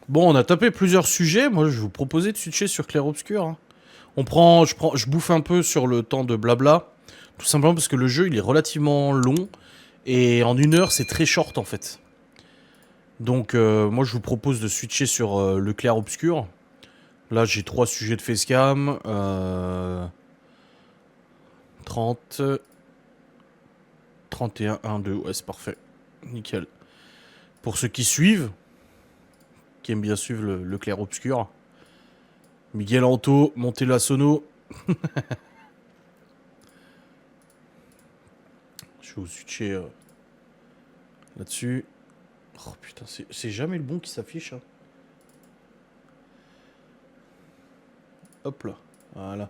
Bon, on a tapé plusieurs sujets. Moi, je vais vous proposer de switcher sur clair-obscur. Hein. Je bouffe un peu sur le temps de blabla. Tout simplement parce que le jeu, il est relativement long. Et en 1 heure, c'est très short, en fait. Donc, moi, je vous propose de switcher sur le clair-obscur. Là, j'ai 3 sujets de facecam. 30... 31, 1, 2. Ouais, c'est parfait. Nickel. Pour ceux qui suivent, qui aiment bien suivre le clair-obscur, Miguel Anto, montez la sono. Je vais vous switcher là-dessus. Oh putain, c'est jamais le bon qui s'affiche. Hein. Hop là, voilà.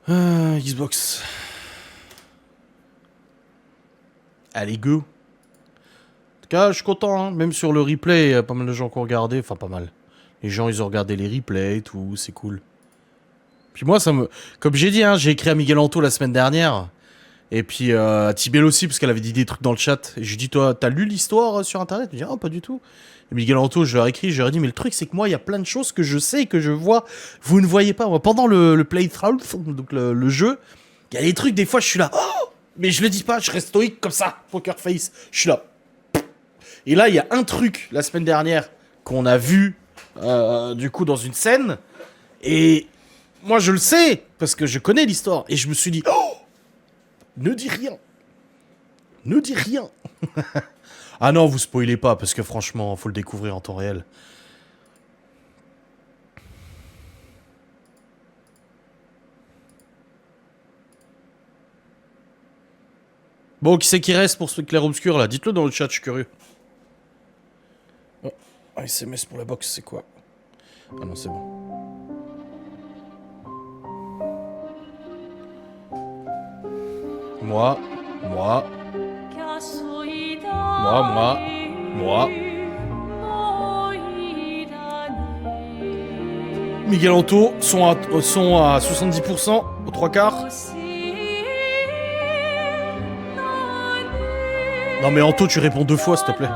Xbox. Allez, go. En tout cas, je suis content, hein. Même sur le replay, il y a pas mal de gens qui ont regardé. Enfin, pas mal. Les gens, ils ont regardé les replays et tout, c'est cool. Puis moi, ça me... Comme j'ai dit, hein, j'ai écrit à Miguel Anto la semaine dernière. Et puis à Tibel aussi, parce qu'elle avait dit des trucs dans le chat. Et je lui dis, toi, t'as lu l'histoire sur Internet? Il me dit, ah, pas du tout. Et Miguel Anto, je leur ai écrit, je leur ai dit, mais le truc, c'est que moi, il y a plein de choses que je sais, que je vois. Vous ne voyez pas. Moi, pendant le playthrough, donc le jeu, il y a des trucs, des fois, je suis là, oh, mais je le dis pas, je reste stoïque comme ça, poker face. Je suis là. Et là, il y a un truc, la semaine dernière, qu'on a vu, du coup, dans une scène. Et moi, je le sais, parce que je connais l'histoire. Et je me suis dit, oh, ne dis rien. Ne dis rien. Ah non, vous spoilez pas, parce que franchement, faut le découvrir en temps réel. Bon, qui c'est qui reste pour ce clair-obscur là? Dites-le dans le chat, je suis curieux. Oh, SMS pour la box, c'est quoi? Ah non, c'est bon. Moi. Miguel Anto, sont à 70%, aux 3/4. Non mais Anto, tu réponds 2 fois, s'il te plaît.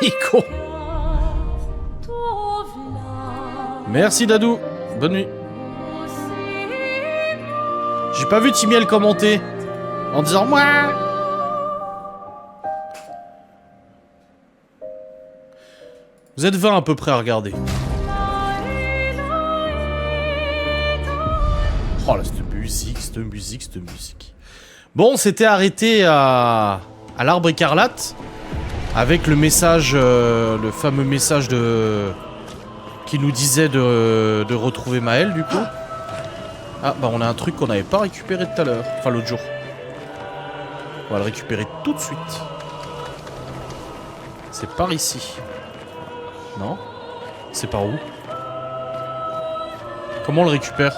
Il est con. Merci Dadou, bonne nuit. J'ai pas vu Timiel commenter en disant moi. Vous êtes 20 à peu près à regarder. Oh là, cette musique. Bon, on s'était arrêté à l'arbre écarlate avec le message, le fameux message qui nous disait de retrouver Maël du coup. Ah bah on a un truc qu'on n'avait pas récupéré tout à l'heure, enfin l'autre jour. On va le récupérer tout de suite. C'est par ici. Non? C'est par où? Comment on le récupère?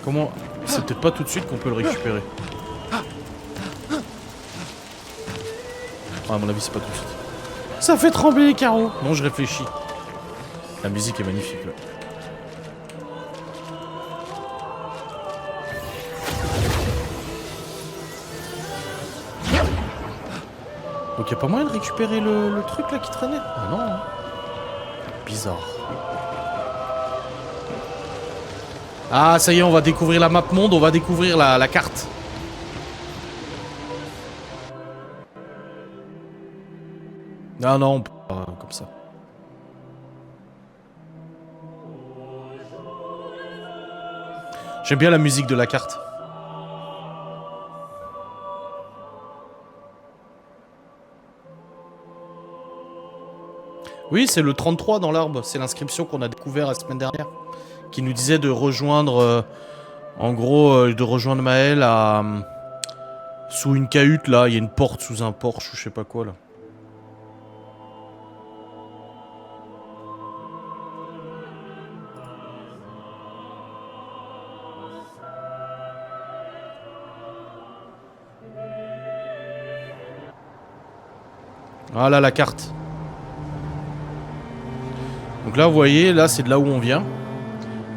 Comment... C'est peut-être pas tout de suite qu'on peut le récupérer. Ah, à mon avis, c'est pas tout de suite. Ça fait trembler les carreaux. Non, je réfléchis. La musique est magnifique, là. Donc, y'a pas moyen de récupérer le truc, là, qui traînait? Ah non, hein. Bizarre. Ah, ça y est, on va découvrir la map monde, on va découvrir la carte. Ah non, on peut pas comme ça. J'aime bien la musique de la carte. Oui, c'est le 33 dans l'arbre, c'est l'inscription qu'on a découvert la semaine dernière. Qui nous disait de rejoindre, en gros, de rejoindre Maël à... sous une cahute, là, il y a une porte sous un porche ou je sais pas quoi, là. Voilà la carte. Donc là, vous voyez, là, c'est de là où on vient.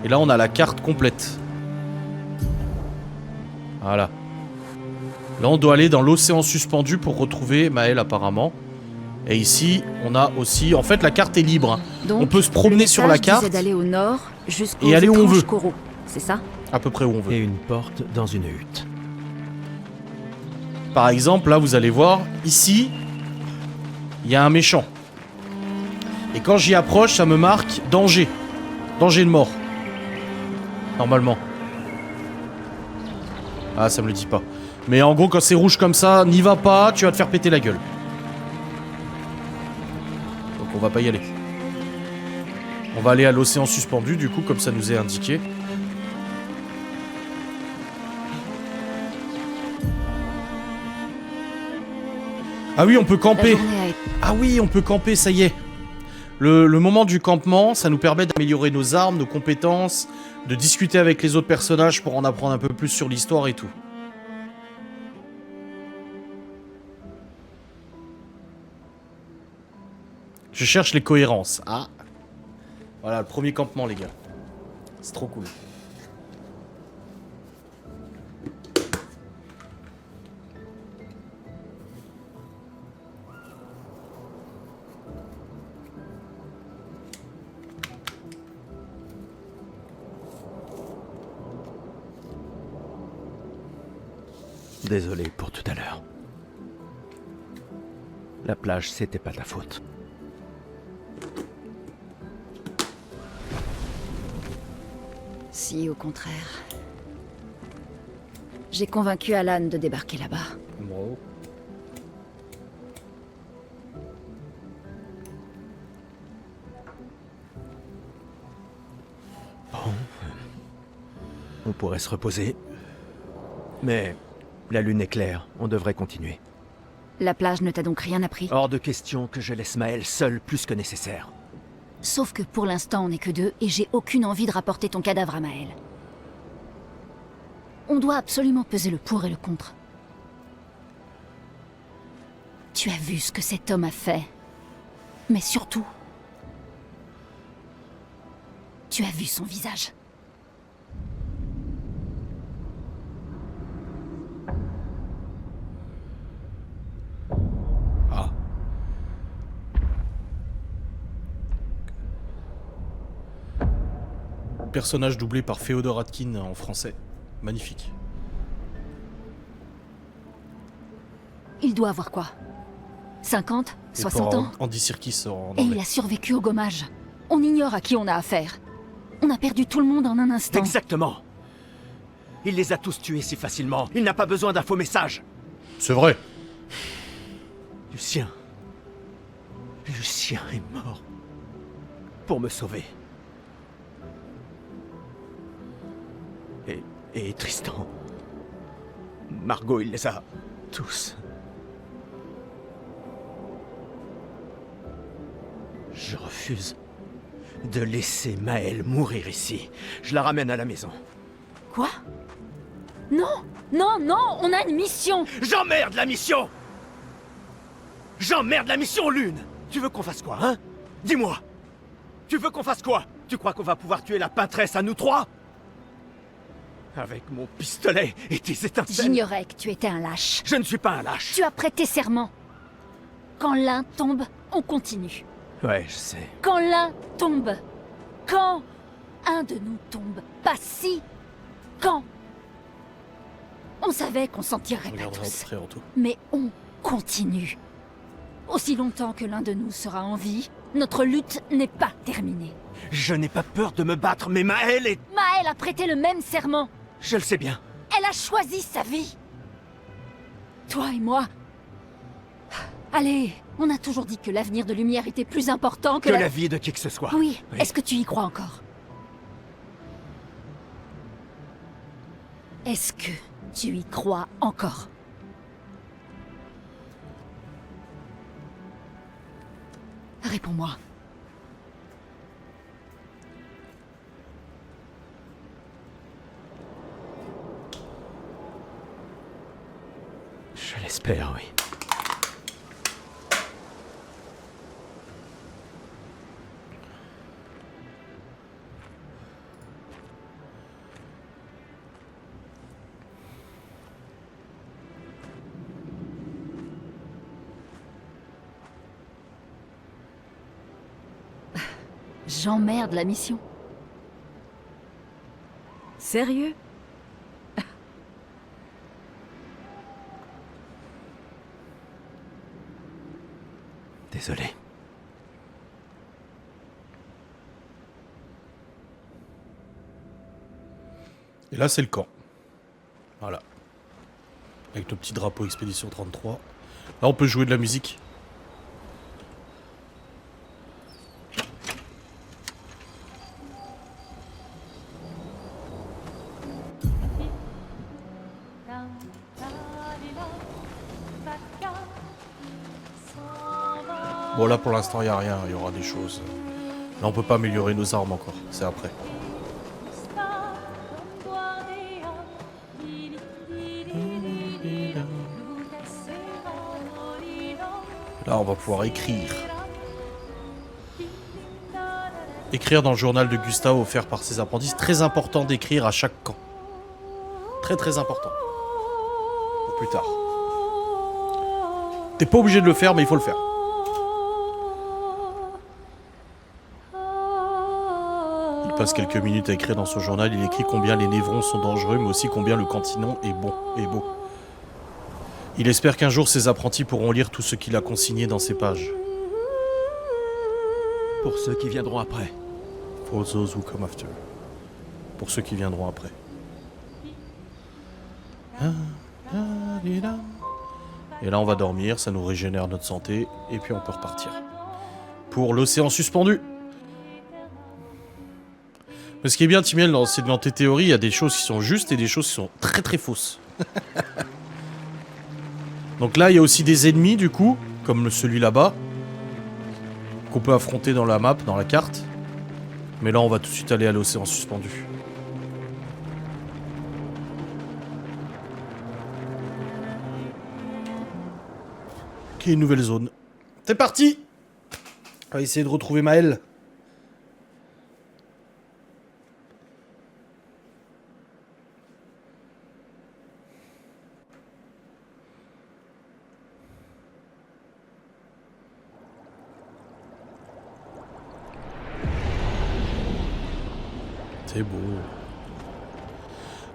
Et là, on a la carte complète. Voilà. Là, on doit aller dans l'océan suspendu pour retrouver Maël, apparemment. Et ici, on a aussi... En fait, la carte est libre. Hein. Donc, on peut se promener sur la carte d'aller au nord jusqu'aux et aller où on veut. coraux, c'est ça? À peu près où on veut. Et une porte dans une hutte. Par exemple, là, vous allez voir, ici, il y a un méchant. Et quand j'y approche, ça me marque danger. Danger de mort. Normalement. Ah, ça me le dit pas. Mais en gros, quand c'est rouge comme ça, n'y va pas, tu vas te faire péter la gueule. Donc on va pas y aller. On va aller à l'océan suspendu, du coup, comme ça nous est indiqué. Ah oui, on peut camper. Ah oui, on peut camper, ça y est. Le moment du campement, ça nous permet d'améliorer nos armes, nos compétences, de discuter avec les autres personnages pour en apprendre un peu plus sur l'histoire et tout. Je cherche les cohérences. Ah. Voilà, le premier campement, les gars. C'est trop cool. Désolé pour tout à l'heure. La plage, c'était pas ta faute. Si, au contraire. J'ai convaincu Alan de débarquer là-bas. Bravo. Bon. On pourrait se reposer. Mais la lune est claire, on devrait continuer. La plage ne t'a donc rien appris? Hors de question que je laisse Maël seul plus que nécessaire. Sauf que pour l'instant, on n'est que deux, et j'ai aucune envie de rapporter ton cadavre à Maël. On doit absolument peser le pour et le contre. Tu as vu ce que cet homme a fait. Mais surtout, tu as vu son visage. Ah. Personnage doublé par Féodor Atkin en français. Magnifique. Il doit avoir quoi? 50? 60 ans? Andy Serkis en Et il anglais. a survécu au gommage. On ignore à qui on a affaire. On a perdu tout le monde en un instant. Exactement. Il les a tous tués si facilement. Il n'a pas besoin d'un faux message. C'est vrai. Lucien. Lucien est mort. Pour me sauver. Et Tristan. Margot, il les a tous. Je refuse de laisser Maël mourir ici. Je la ramène à la maison. Quoi? Non! Non, non! On a une mission! J'emmerde la mission! J'emmerde la mission, Lune! Tu veux qu'on fasse quoi, hein? Dis-moi! Tu veux qu'on fasse quoi? Tu crois qu'on va pouvoir tuer la peintresse à nous trois? Avec mon pistolet et tes étincelles? J'ignorais que tu étais un lâche. Je ne suis pas un lâche. Tu as prêté serment. Quand l'un tombe, on continue. Ouais, je sais. Quand l'un tombe. Quand un de nous tombe. Pas si. Quand. On savait qu'on s'en tirerait pas Regardera tous. après en tout. Mais on continue. Aussi longtemps que l'un de nous sera en vie, notre lutte n'est pas terminée. Je n'ai pas peur de me battre, mais Maël est... Maël a prêté le même serment. Je le sais bien. Elle a choisi sa vie. Toi et moi... Allez, on a toujours dit que l'avenir de Lumière était plus important que Que la vie de qui que ce soit. Oui, Oui. est-ce que tu y crois encore? Est-ce que tu y crois encore? Réponds-moi. Je l'espère, oui. J'emmerde la mission. Sérieux? Désolé. Et là, c'est le camp. Voilà. Avec le petit drapeau Expédition 33. Là, on peut jouer de la musique. Bon, là, pour l'instant, il n'y a rien. Il y aura des choses. Là, on peut pas améliorer nos armes encore. C'est après. Là, on va pouvoir écrire. Écrire dans le journal de Gustave offert par ses apprentis. Très important d'écrire à chaque camp. Très très important. Pour plus tard. T'es pas obligé de le faire, mais il faut le faire. Il passe quelques minutes à écrire dans son journal. Il écrit combien les névrons sont dangereux, mais aussi combien le cantinon est bon et beau. Il espère qu'un jour ses apprentis pourront lire tout ce qu'il a consigné dans ces pages. Pour ceux qui viendront après. For those who come after. Pour ceux qui viendront après. Et là on va dormir, ça nous régénère notre santé, et puis on peut repartir. Pour l'océan suspendu. Mais ce qui est bien, Timiel, c'est que dans tes théories, il y a des choses qui sont justes et des choses qui sont très très fausses. Donc là, il y a aussi des ennemis, du coup, comme celui là-bas, qu'on peut affronter dans la map, dans la carte. Mais là, on va tout de suite aller à l'océan suspendu. Ok, une nouvelle zone. C'est parti! On va essayer de retrouver Maël. C'est beau.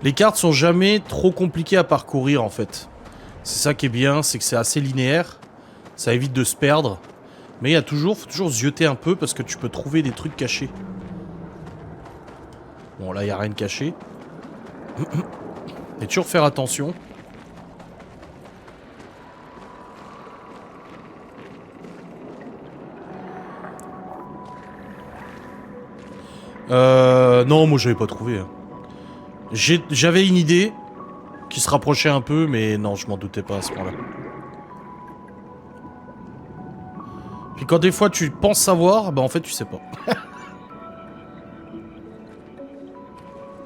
Les cartes sont jamais trop compliquées à parcourir en fait. C'est ça qui est bien, c'est que c'est assez linéaire. Ça évite de se perdre. Mais il y a toujours, faut toujours zioter un peu parce que tu peux trouver des trucs cachés. Bon là il n'y a rien de caché. Et toujours faire attention. Non, moi j'avais pas trouvé. J'avais une idée qui se rapprochait un peu, mais non, je m'en doutais pas à ce point-là. Puis quand des fois tu penses savoir, bah en fait tu sais pas.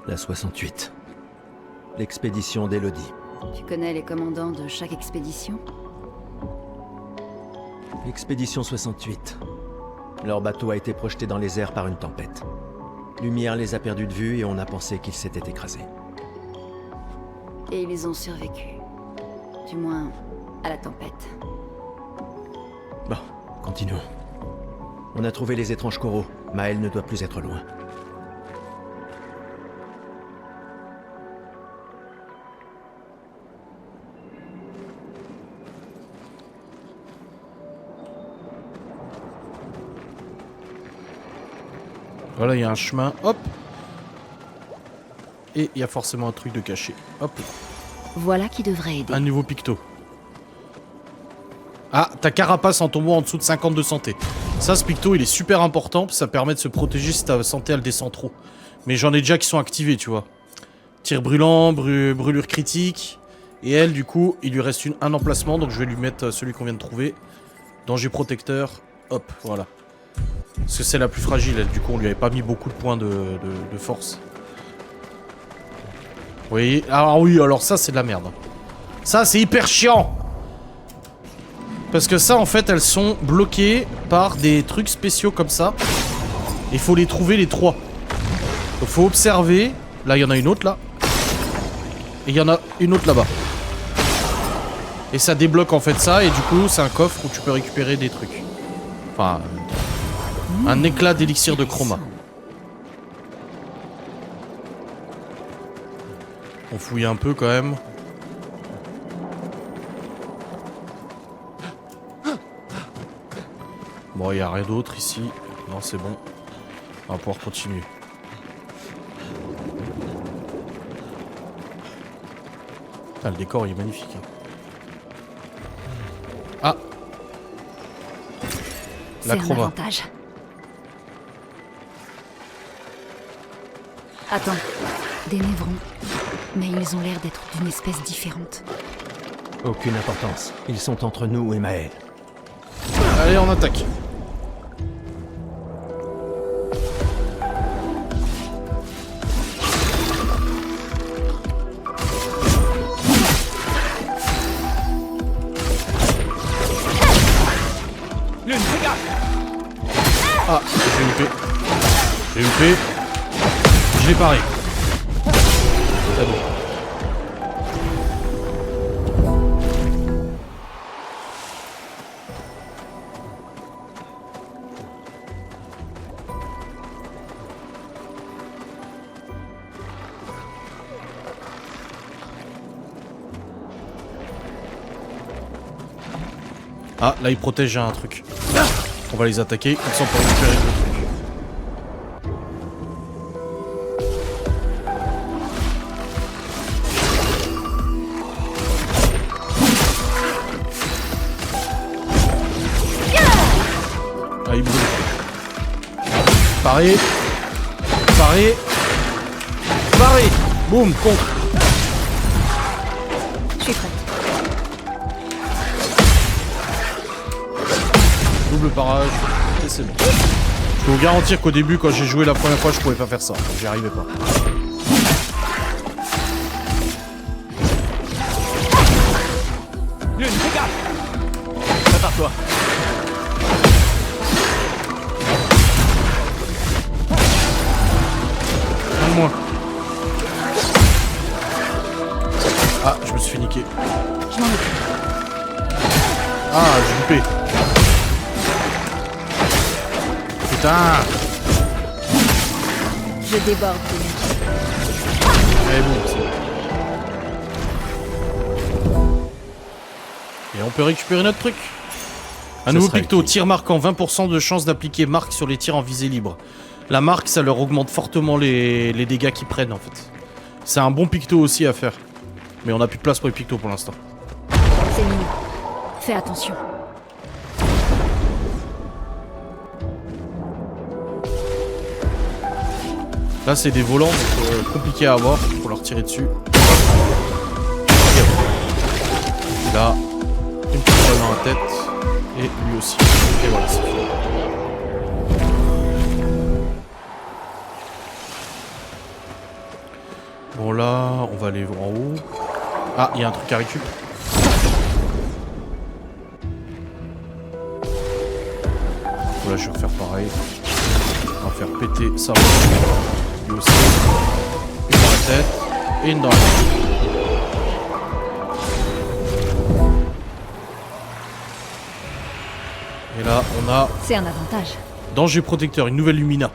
La 68. L'expédition d'Élodie. Tu connais les commandants de chaque expédition? Expédition 68. Leur bateau a été projeté dans les airs par une tempête. Lumière les a perdus de vue et on a pensé qu'ils s'étaient écrasés. Et ils ont survécu. Du moins, à la tempête. Bon, continuons. On a trouvé les étranges coraux. Maël ne doit plus être loin. Voilà, il y a un chemin, hop. Et il y a forcément un truc de caché, hop. Voilà qui devrait aider. Un nouveau picto. Ah, ta carapace en tombant en dessous de 50 de santé. Ça, ce picto, il est super important, ça permet de se protéger si ta santé, elle descend trop. Mais j'en ai déjà qui sont activés, tu vois. Tir brûlant, brûlure critique. Et elle, du coup, il lui reste un emplacement, donc je vais lui mettre celui qu'on vient de trouver. Danger protecteur, hop, voilà. Parce que c'est la plus fragile, elle. Du coup, on lui avait pas mis beaucoup de points de force. Vous voyez? Alors oui, alors ça, c'est de la merde. Ça, c'est hyper chiant. Parce que ça, en fait, elles sont bloquées par des trucs spéciaux comme ça. Il faut les trouver, les trois. Donc, faut observer. Là, il y en a une autre, là. Et il y en a une autre là-bas. Et ça débloque, en fait, ça. Et du coup, c'est un coffre où tu peux récupérer des trucs. Enfin... Un éclat d'élixir de chroma. On fouille un peu quand même. Bon, il n'y a rien d'autre ici. Non, c'est bon. On va pouvoir continuer. Ah, le décor il est magnifique. Ah, la C'est un chroma. avantage. Attends, des névrons. Mais ils ont l'air d'être d'une espèce différente. Aucune importance. Ils sont entre nous et Maël. Allez, on attaque. Lune, fais gaffe! Ah, j'ai loupé. J'ai loupé. Je l'ai paré. C'est bon. Ah, là il protège un truc. On va les attaquer, comme ça on peut récupérer le truc. Ah, il brûle. Paré. Paré. Paré. Boum, contre. Je suis prête. Double parage, et c'est bon. Je peux vous garantir qu'au début, quand j'ai joué la première fois, je pouvais pas faire ça. J'y arrivais pas. Lune, fais gaffe! Prépare-toi. Un de moins. Ah, je me suis fait niquer. Je m'en occupe. Ah, j'ai loupé. Putain. Je déborde d'énergie. Eh bon, c'est bon. Et on peut récupérer notre truc. Un nouveau picto, tir marquant, 20% de chance d'appliquer marque sur les tirs en visée libre. La marque, ça leur augmente fortement les dégâts qu'ils prennent en fait. C'est un bon picto aussi à faire. Mais on n'a plus de place pour les pictos pour l'instant. C'est mignon. Fais attention. Là, c'est des volants compliqués à avoir. Faut leur tirer dessus. Et là, une petite balle dans la tête. Et lui aussi. Et voilà, c'est fait. Bon, là, on va aller en haut. Ah, il y a un truc à récup. Là, je vais refaire pareil. On va faire péter ça. Lui aussi. Une dans la tête. Et une dans la tête. Et là, on a C'est un avantage. danger protecteur, une nouvelle Lumina.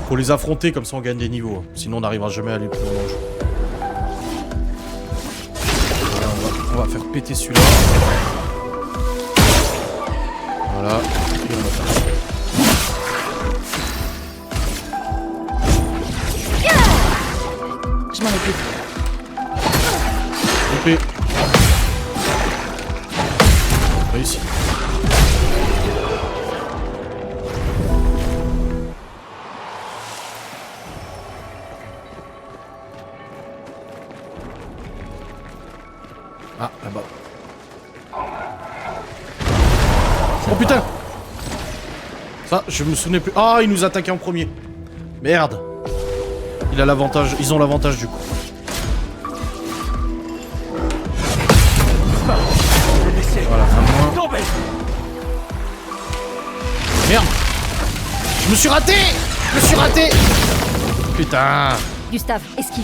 Faut les affronter, comme ça on gagne des niveaux. Sinon on n'arrivera jamais à aller plus loin dans le jeu. Voilà, on va faire péter celui-là. Voilà. Et on attaque. Je m'en occupe. Loupé. Réussi. Ah, là-bas. Oh putain! Ça, je me souvenais plus. Ah, il nous attaquait en premier. Merde. Il a l'avantage. Ils ont l'avantage du coup. Voilà, fin de moins. Tombez! Merde! Je me suis raté! Je me suis raté! Putain! Gustave, esquive.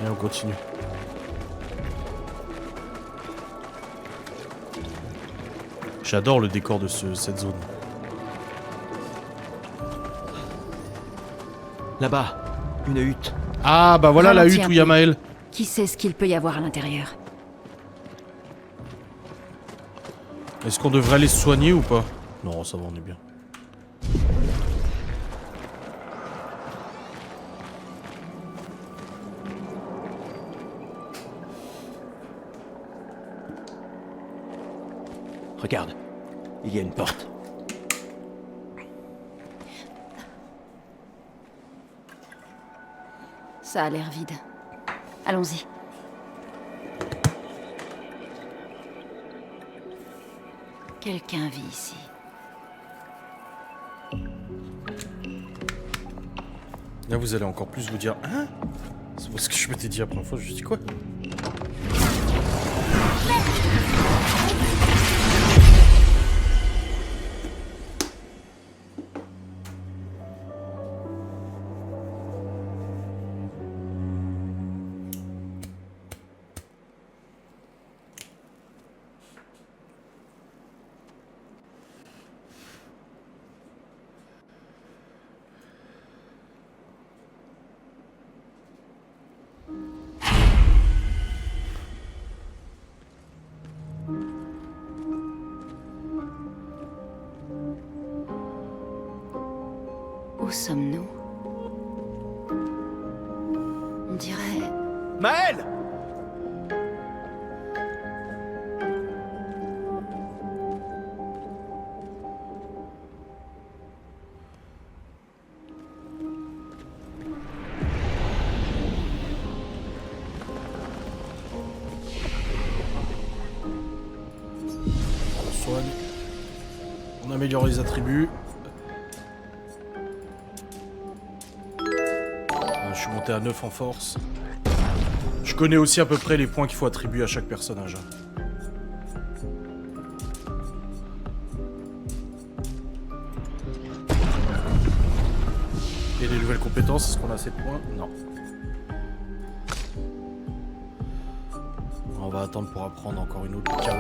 Et on continue. J'adore le décor de cette zone. Là-bas, une hutte. Ah bah voilà la Ralentis hutte un où il y a peu. Maël. Qui sait ce qu'il peut y avoir à l'intérieur? Est-ce qu'on devrait aller se soigner ou pas? Non, ça va, on est bien. Regarde, il y a une porte. Ça a l'air vide. Allons-y. Quelqu'un vit ici. Là vous allez encore plus vous dire hein? C'est ce que je m'étais dit la première fois, je me dis quoi? Où sommes-nous? On dirait... Maël! On soigne. On améliore les attributs. Je suis monté à 9 en force. Je connais aussi à peu près les points qu'il faut attribuer à chaque personnage. Et les nouvelles compétences, est-ce qu'on a assez de points? Non. On va attendre pour apprendre encore une autre KO.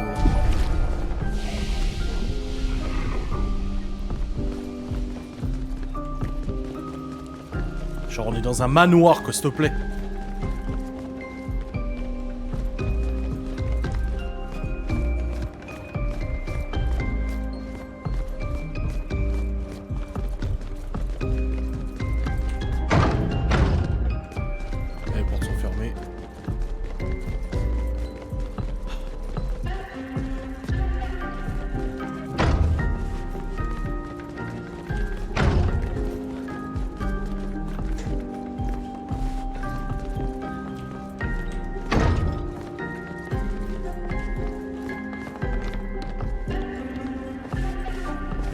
Genre on est dans un manoir, quoi, s'il te plaît. Les portes sont fermées.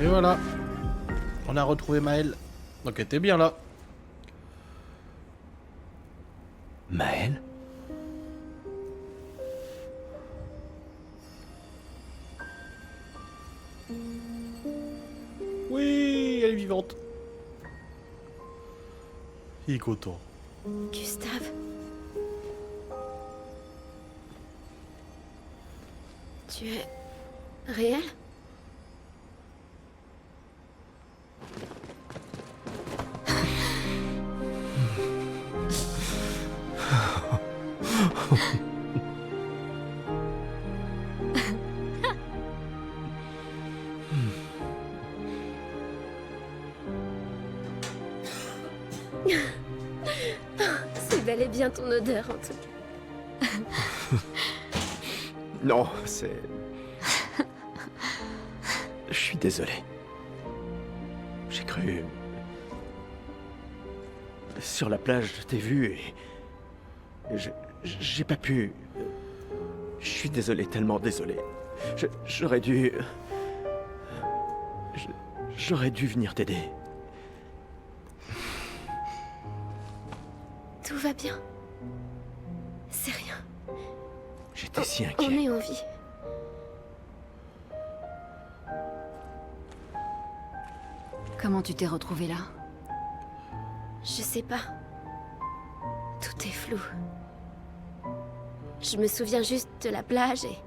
Et voilà. On a retrouvé Maël. Donc elle était bien là. Maël? Oui, elle est vivante. Il est content. Gustave. Tu es réel? C'est bel et bien ton odeur en tout cas. Non, c'est... Je suis désolé. J'ai cru... Sur la plage, je t'ai vu et... J'ai pas pu... Je suis désolé, tellement désolé. J'aurais dû... J'aurais dû venir t'aider. Tout va bien. J'étais si On inquiet. est en vie. Comment tu t'es retrouvé là? Je sais pas. Tout est flou. Je me souviens juste de la plage et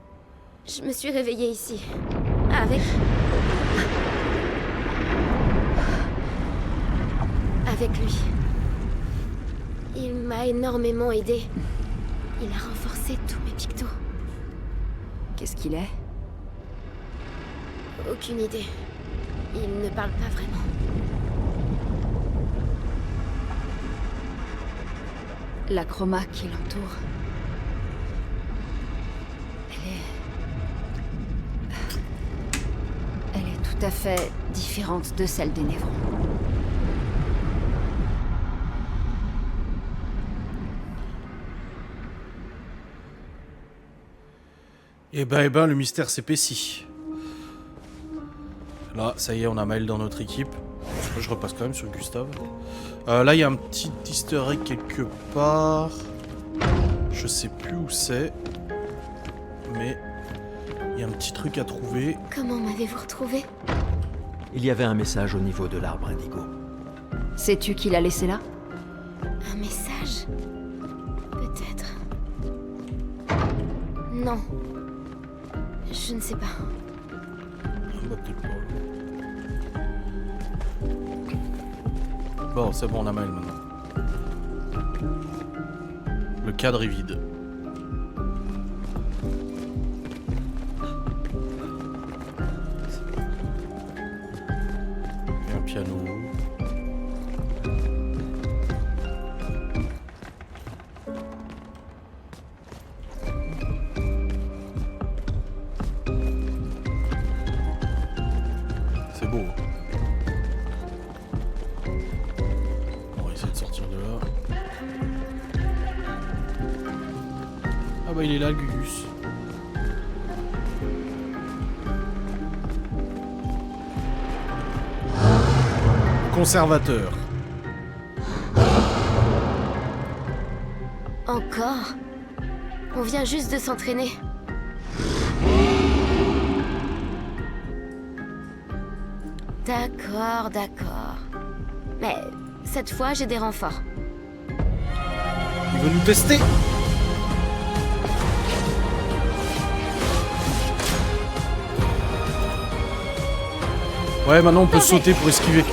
je me suis réveillée ici. Avec... Avec lui. Il m'a énormément aidé. Il a renforcé tous mes pictos. Qu'est-ce qu'il est? Aucune idée. Il ne parle pas vraiment. La chroma qui l'entoure. Elle est tout à fait différente de celle des Névrons. Eh ben, le mystère s'épaissit. Là, ça y est, on a Maël dans notre équipe. Je repasse quand même sur Gustave. Là, il y a un petit easter egg quelque part. Je sais plus où c'est. Mais il y a un petit truc à trouver. Comment m'avez-vous retrouvé? Il y avait un message au niveau de l'arbre indigo. Sais-tu qui l'a laissé là? Un message? Peut-être. Non. Je ne sais pas. Bah, peut-être pas. Bon, c'est bon, on a Maël maintenant. Le cadre est vide. Et un piano. C'est beau. On va essayer de sortir de là. Ah bah il est là, le Gugus. Conservateur. Encore? On vient juste de s'entraîner. D'accord, d'accord. Mais cette fois, j'ai des renforts. Il veut nous tester. Ouais, maintenant on peut sauter pour esquiver.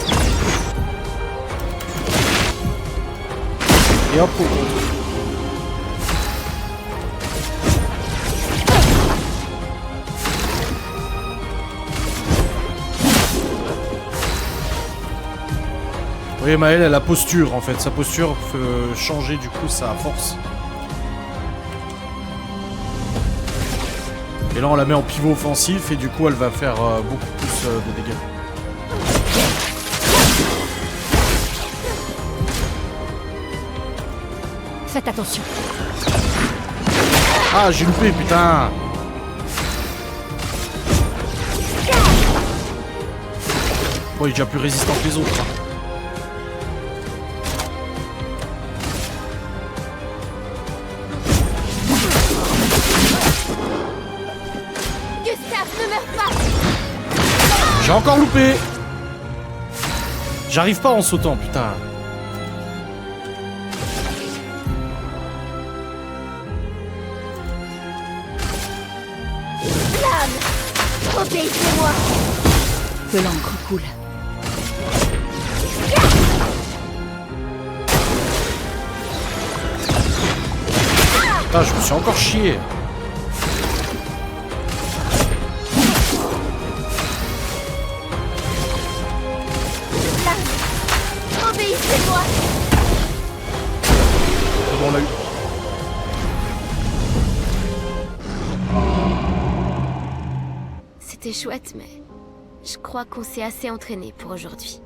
Et hop, au contre. Oui, Maël, elle a posture en fait. Sa posture peut changer du coup sa force. Et là, on la met en pivot offensif et du coup, elle va faire beaucoup plus de dégâts. Faites attention. Ah, j'ai loupé, putain! Bon, il est déjà plus résistant que les autres. Hein. Gustave, ne meurs pas! J'ai encore loupé! J'arrive pas en sautant, putain. Obéissez-moi! Que l'encre coule. Ah, je me suis encore chié. Obéissez-moi! C'est bon, on l'a eu. C'était chouette, mais je crois qu'on s'est assez entraîné pour aujourd'hui.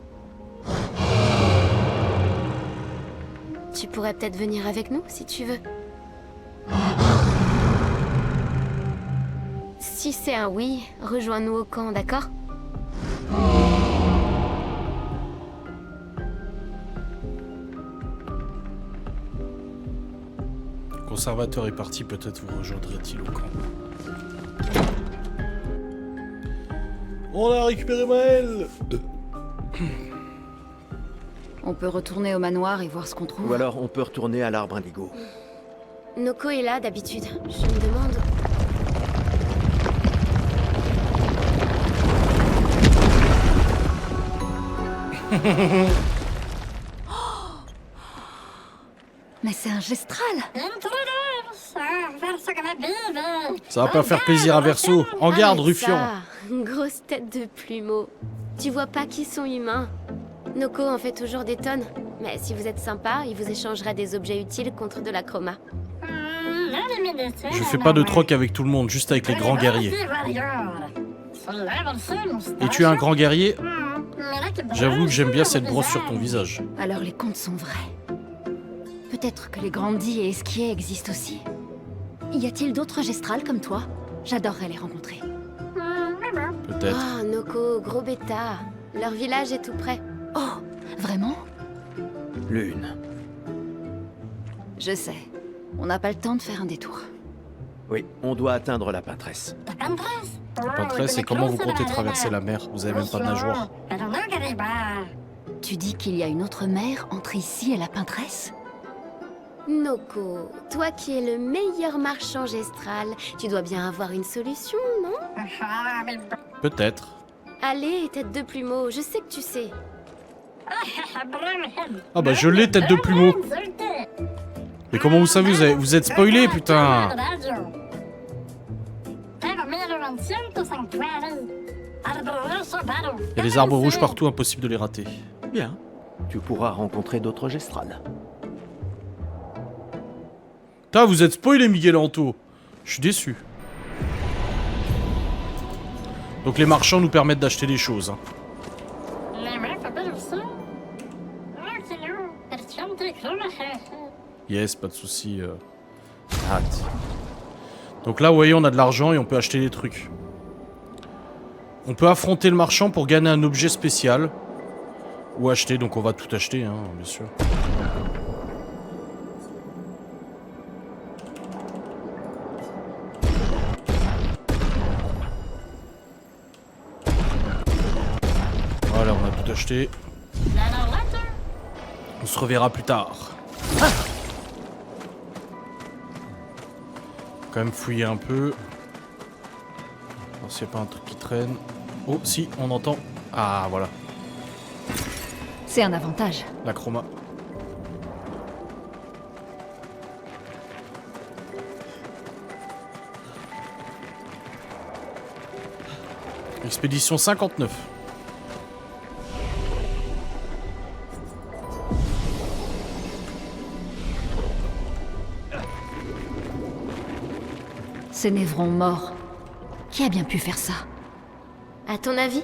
Tu pourrais peut-être venir avec nous, si tu veux. Si c'est un oui, rejoins-nous au camp, d'accord? Le conservateur est parti, peut-être vous rejoindrait-il au camp. On a récupéré Maël. On peut retourner au manoir et voir ce qu'on trouve. Ou alors on peut retourner à l'arbre indigo. Noko est là d'habitude. Je me demande... Mais c'est un gestral. Ça va pas faire plaisir à Verso. En garde, Ruffian. Ça, grosse tête de plumeau. Tu vois pas qu'ils sont humains. Noko en fait toujours des tonnes. Mais si vous êtes sympa, il vous échangera des objets utiles contre de la chroma. Je fais pas de troc avec tout le monde, juste avec les grands guerriers. Et tu es un grand guerrier? J'avoue que j'aime bien cette brosse sur ton visage. Alors les contes sont vrais. Peut-être que les Grandis et Esquiers existent aussi. Y a-t-il d'autres gestrals comme toi? J'adorerais les rencontrer. Peut-être. Oh, Noko, gros bêta. Leur village est tout près. Oh, vraiment? Lune. Je sais. On n'a pas le temps de faire un détour. Oui, on doit atteindre la peintresse. La peintresse, et comment vous comptez traverser la mer? Vous avez même pas de nageoire. Tu dis qu'il y a une autre mer entre ici et la peintresse? Noko, toi qui es le meilleur marchand gestral, tu dois bien avoir une solution, non? Peut-être. Allez, tête de plumeau, je sais que tu sais. Ah bah je l'ai, tête de plumeau. Mais comment vous savez, vous êtes spoilé, putain. Il y a des arbres rouges partout, impossible de les rater. Bien. Tu pourras rencontrer d'autres gestrales. Putain, vous êtes spoilé, Miguel Anto. Je suis déçu. Donc les marchands nous permettent d'acheter des choses. Hein. Yes, pas de soucis. Hâte. Donc là, vous voyez, on a de l'argent et on peut acheter des trucs. On peut affronter le marchand pour gagner un objet spécial. Ou acheter, donc on va tout acheter, hein, bien sûr. Voilà, on a tout acheté. On se reverra plus tard. Ah, quand même fouiller un peu. S'il n'y a pas un truc qui traîne. Oh, si, on entend. Ah, voilà. C'est un avantage. La chroma. Expédition 59. Ces névrons morts. Qui a bien pu faire ça? À ton avis?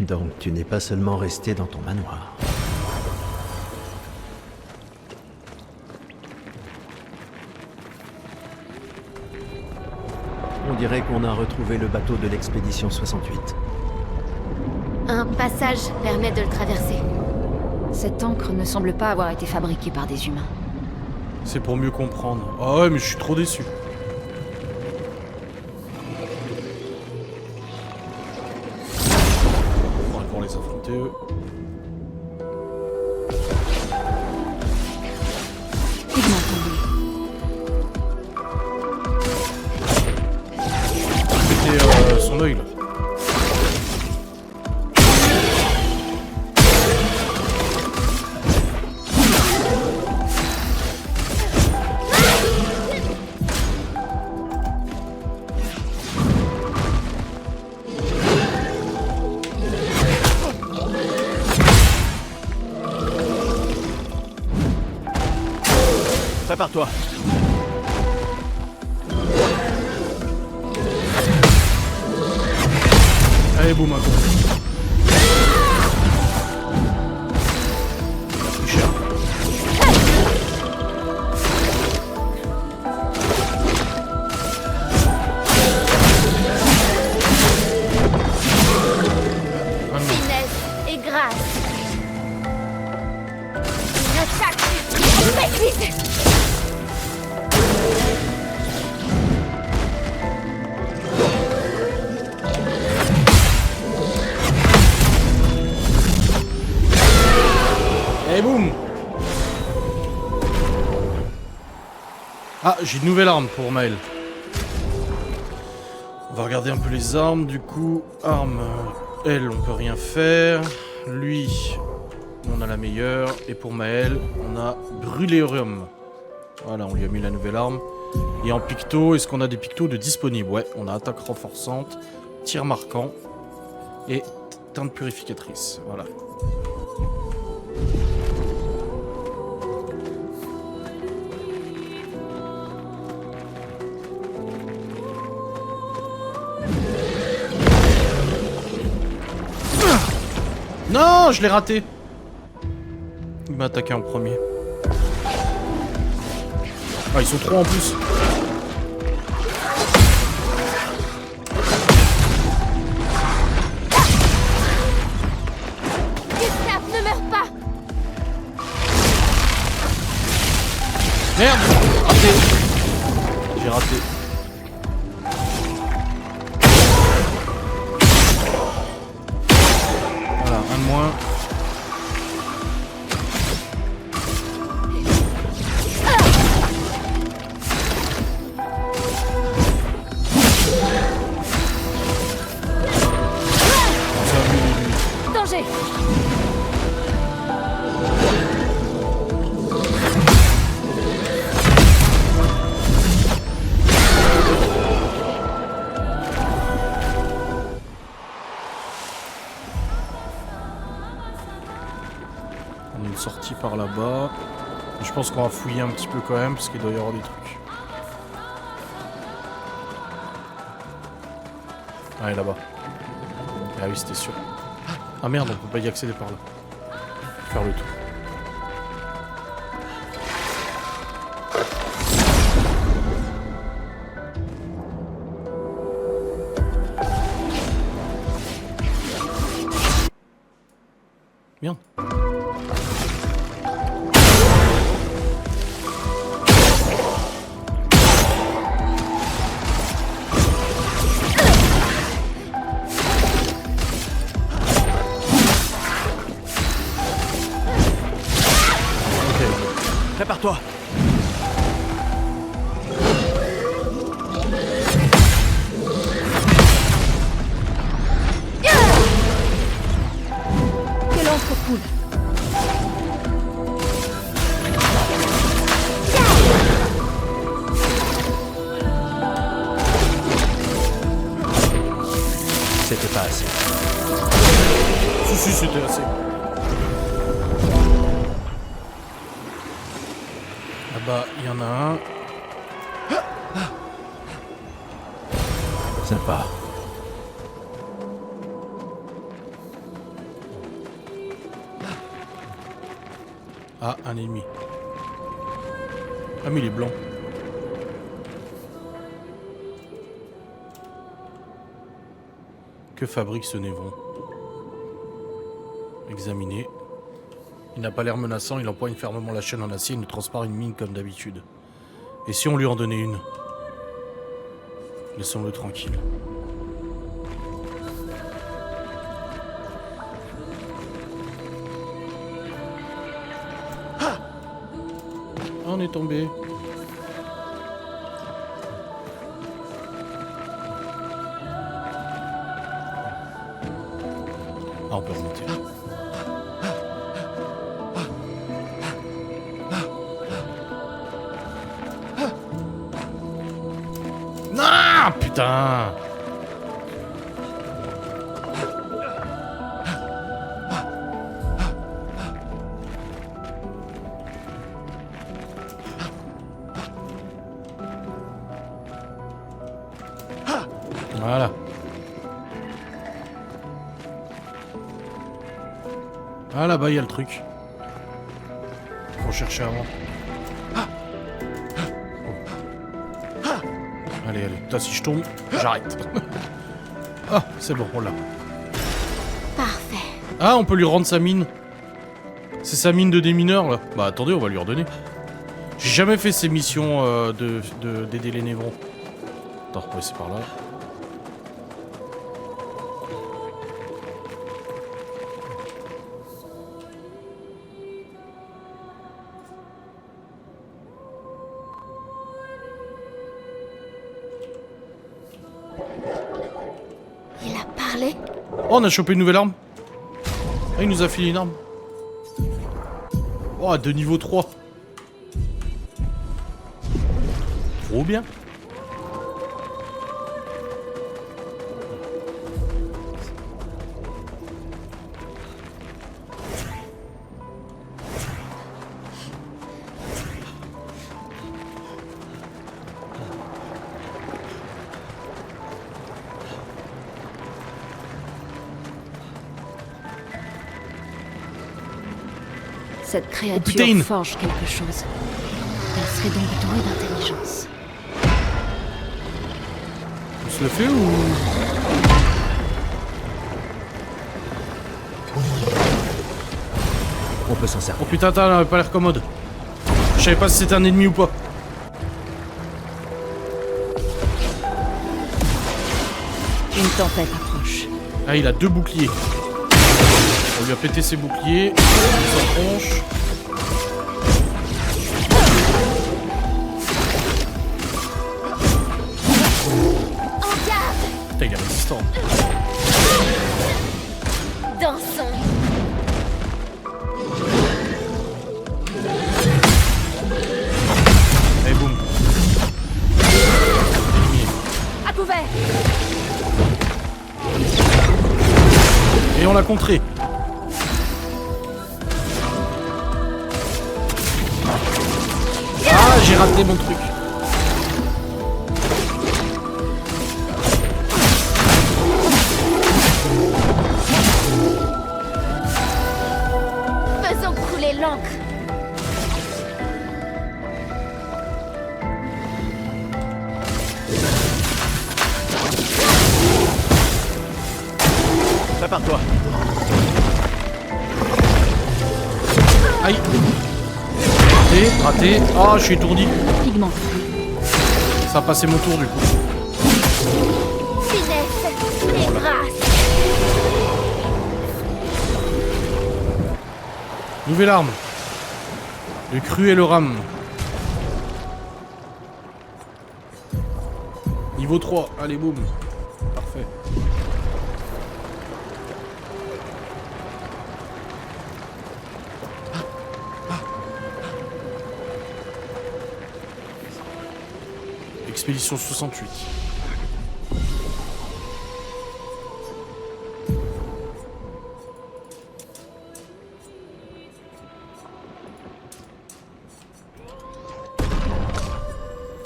Donc tu n'es pas seulement resté dans ton manoir. On dirait qu'on a retrouvé le bateau de l'expédition 68. Un passage permet de le traverser. Cette encre ne semble pas avoir été fabriquée par des humains. C'est pour mieux comprendre. Ah ouais, mais je suis trop déçu. On va pouvoir les affronter, eux. Péter son œil, là. Prépare-toi. Allez, boum, un coup. Plus cher. Finesse et grâce. Une attaque. Faites vite. Ah, j'ai une nouvelle arme pour Maël. On va regarder un peu les armes, du coup. Arme, elle, on peut rien faire. Lui, on a la meilleure. Et pour Maël, on a Brûléurium. Voilà, on lui a mis la nouvelle arme. Et en picto, est-ce qu'on a des pictos de disponibles? Ouais, on a attaque renforçante, tir marquant et teinte purificatrice. Voilà. Non, je l'ai raté. Il m'a attaqué en premier. Ah, ils sont trois en plus. Gustave, ne meurs pas! Merde, raté. J'ai raté. Voilà, un de moins. Danger! On a une sortie par là-bas. Je pense qu'on va fouiller un petit peu quand même, parce qu'il doit y avoir des trucs. Ah, et là-bas. Ah oui, c'était sûr. Ah merde, on peut pas y accéder par là. Faire le tour. Merde. Prépare-toi. Que l'encre coule. C'était pas assez. Si, c'était assez. Là-bas, il y en a un. Sympa. Ah, un ennemi. Ah, mais il est blanc. Que fabrique ce névron? Examiner. Il n'a pas l'air menaçant, il empoigne fermement la chaîne en acier et nous transpare une mine comme d'habitude. Et si on lui en donnait une? Laissons-le tranquille. Ah, on est tombé. Ah, on peut remonter. Non, putain. Voilà. Ah, là-bas, il y a le truc. Faut chercher avant. Allez, allez. Toi, si je tombe, j'arrête. Ah, c'est bon, on l'a. Parfait. Ah, on peut lui rendre sa mine. C'est sa mine de démineur, là. Bah, attendez, on va lui redonner. J'ai jamais fait ces missions d'aider les névrons. Attends, ouais, c'est par là. parler? Oh, on a chopé une nouvelle arme. Ah, il nous a filé une arme. Oh, de niveau 3. Trop bien. Cette putain. créature forge quelque chose. Elle serait donc douée d'intelligence. On se le fait ou... On peut s'en servir. Oh putain, attends, elle avait pas l'air commode. Je savais pas si c'était un ennemi ou pas. Une tempête approche. Ah, il a 2 boucliers. On lui a pété ses boucliers. Sa tronche. Putain, il est résistant. Dansons. Allez, boum. Éliminé. À couvert! Et on l'a contré. Ah, j'ai raté mon truc. Faisons couler l'encre. Prépare-toi. Aïe. Raté. Ah, je suis étourdi. Pigment. Ça a passé mon tour du coup. Finesse et grâce. Nouvelle arme. Le cru et le rame. Niveau 3. Allez, boum. Parfait. Expédition 68.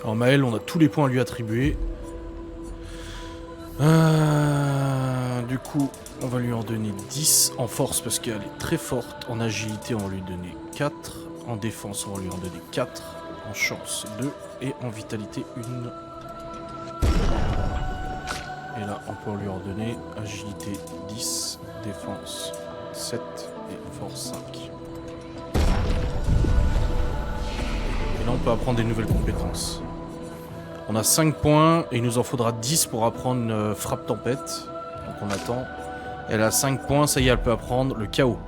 Alors Maël, on a tous les points à lui attribuer. Du coup, on va lui en donner 10 en force parce qu'elle est très forte. En agilité, on va lui donner 4. En défense, on va lui en donner 4. En chance, 2. Et en vitalité, 1. Et là, on peut lui en donner agilité 10, défense 7 et force 5. Et là, on peut apprendre des nouvelles compétences. On a 5 points et il nous en faudra 10 pour apprendre une frappe tempête. Donc on attend. Elle a 5 points, ça y est, elle peut apprendre le chaos.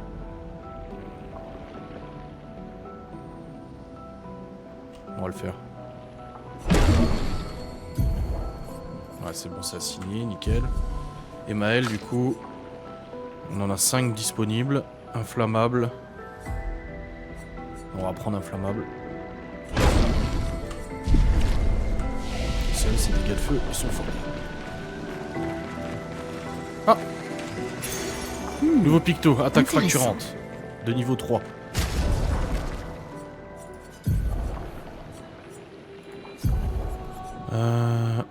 On va le faire. Ouais, c'est bon, c'est assigné, nickel. Et Maël, du coup, on en a 5 disponibles. Inflammable. On va prendre inflammable. Celles, ces dégâts de feu, ils sont forts. Ah! Nouveau picto, attaque fracturante. De niveau 3.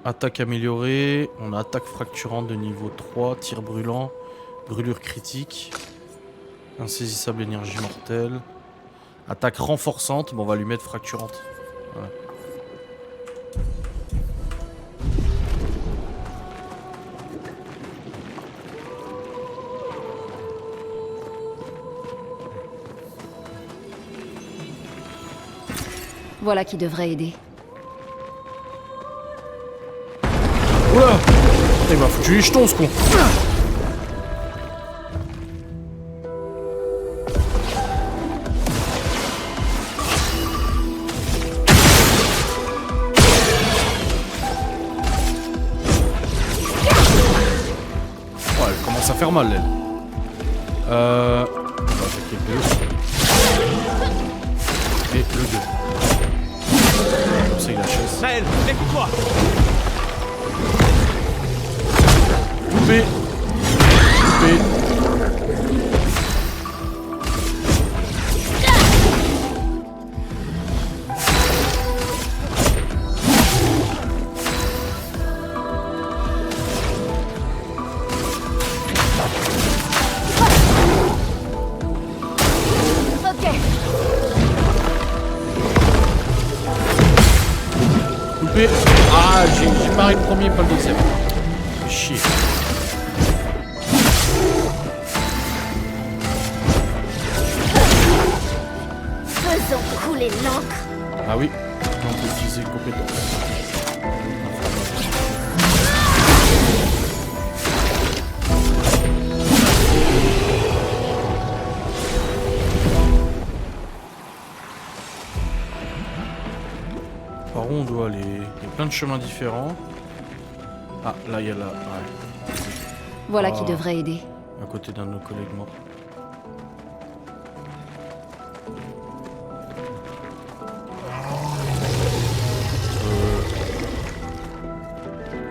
Attaque améliorée, on a attaque fracturante de niveau 3, tir brûlant, brûlure critique, insaisissable énergie mortelle, attaque renforçante, bon, on va lui mettre fracturante. Voilà. Voilà qui devrait aider. Oula! Il m'a foutu les jetons, ce con! Ouais, faire mal, elle. On va attaquer le 2. Et le 2. Comme ça, il achète. Maël, écoute-moi. Coupé. Coupé. Ok. Coupé. Ah, j'ai paré le premier, pas le deuxième. Chier. Faisons couler l'encre. Ah oui, on peut utiliser une compétence. Par où on doit aller? Il y a plein de chemins différents. Ah, là il y a la... Ouais. Voilà Ah. qui devrait aider. À côté d'un de nos collègues morts.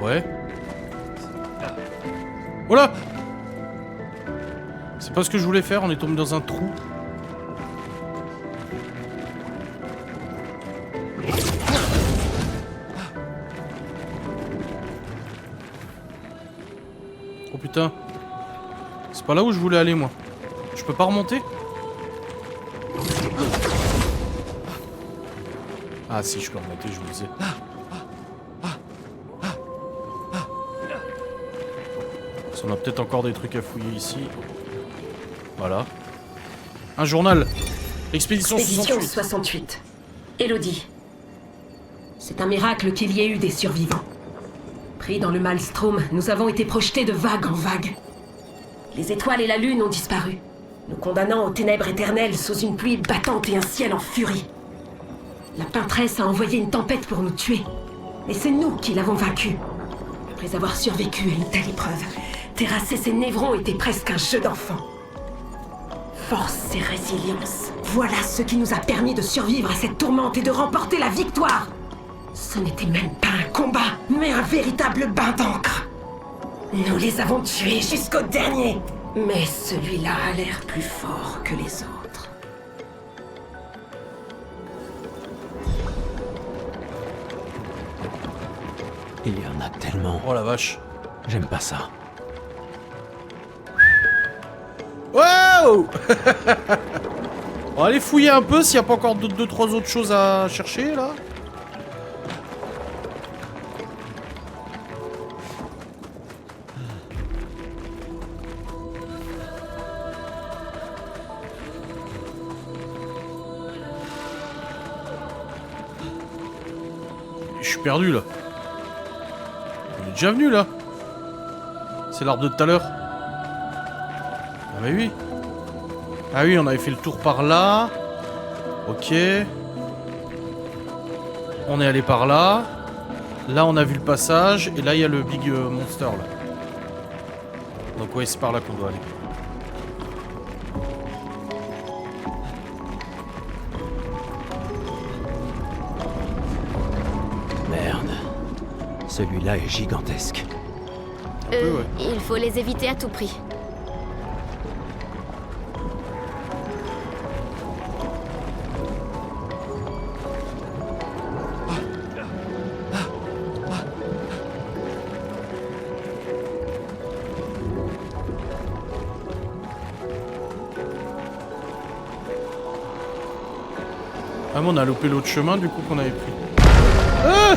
Ouais. Voilà. C'est pas ce que je voulais faire, on est tombé dans un trou. Oh putain. C'est pas là où je voulais aller moi. Je peux pas remonter? Ah si, je peux remonter, je vous disais. On a peut-être encore des trucs à fouiller ici. Voilà. Un journal. Expédition Expédition 68. 68. Élodie. C'est un miracle qu'il y ait eu des survivants. Pris dans le maelstrom, nous avons été projetés de vague en vague. Les étoiles et la lune ont disparu, nous condamnant aux ténèbres éternelles sous une pluie battante et un ciel en furie. La peintresse a envoyé une tempête pour nous tuer. Et c'est nous qui l'avons vaincue. Après avoir survécu à une telle épreuve, terrasser ses névrons était presque un jeu d'enfant. Force et résilience, voilà ce qui nous a permis de survivre à cette tourmente et de remporter la victoire. Ce n'était même pas un combat, mais un véritable bain d'encre. Nous les avons tués jusqu'au dernier, mais celui-là a l'air plus fort que les autres. Il y en a tellement. Oh la vache. J'aime pas ça. Wow. On va aller fouiller un peu s'il n'y a pas encore 2-3 autres choses à chercher là. Je suis perdu là. On est déjà venu là. C'est l'arbre de tout à l'heure. Ah bah oui. Ah oui, on avait fait le tour par là. Ok. On est allé par là. Là, on a vu le passage. Et là, il y a le Big Monster là. Donc ouais, c'est par là qu'on doit aller. Merde. Celui-là est gigantesque. peu, ouais. Il faut les éviter à tout prix. Ah mais on a loupé l'autre chemin du coup qu'on avait pris. Ah!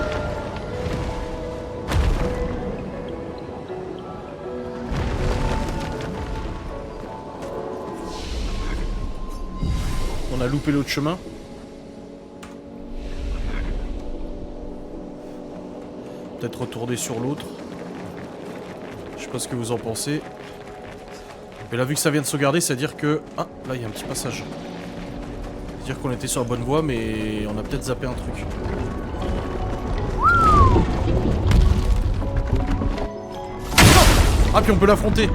On a loupé l'autre chemin. Peut-être retourner sur l'autre. Je sais pas ce que vous en pensez. Mais là vu que ça vient de sauvegarder, c'est-à-dire que... Ah, là il y a un petit passage. C'est-à-dire qu'on était sur la bonne voie, mais on a peut-être zappé un truc. Ah, puis on peut l'affronter.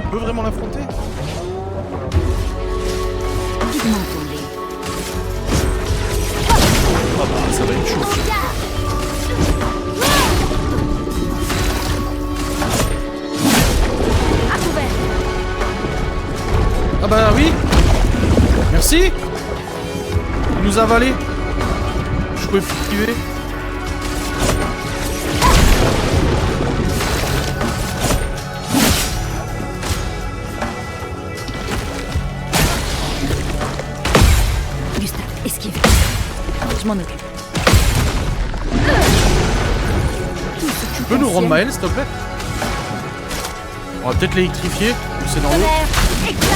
peut vraiment l'affronter? Pigment tombé. Ah bah, ça va être chaud. À couvert. Ah bah oui. Merci. Il nous a avalé. Je pouvais plus tuer. Gustave, esquive. Je m'en occupe. Tu peux nous rendre Maël, s'il te plaît? On va peut-être l'électrifier. C'est dans l'eau. Tonnerre, éclate.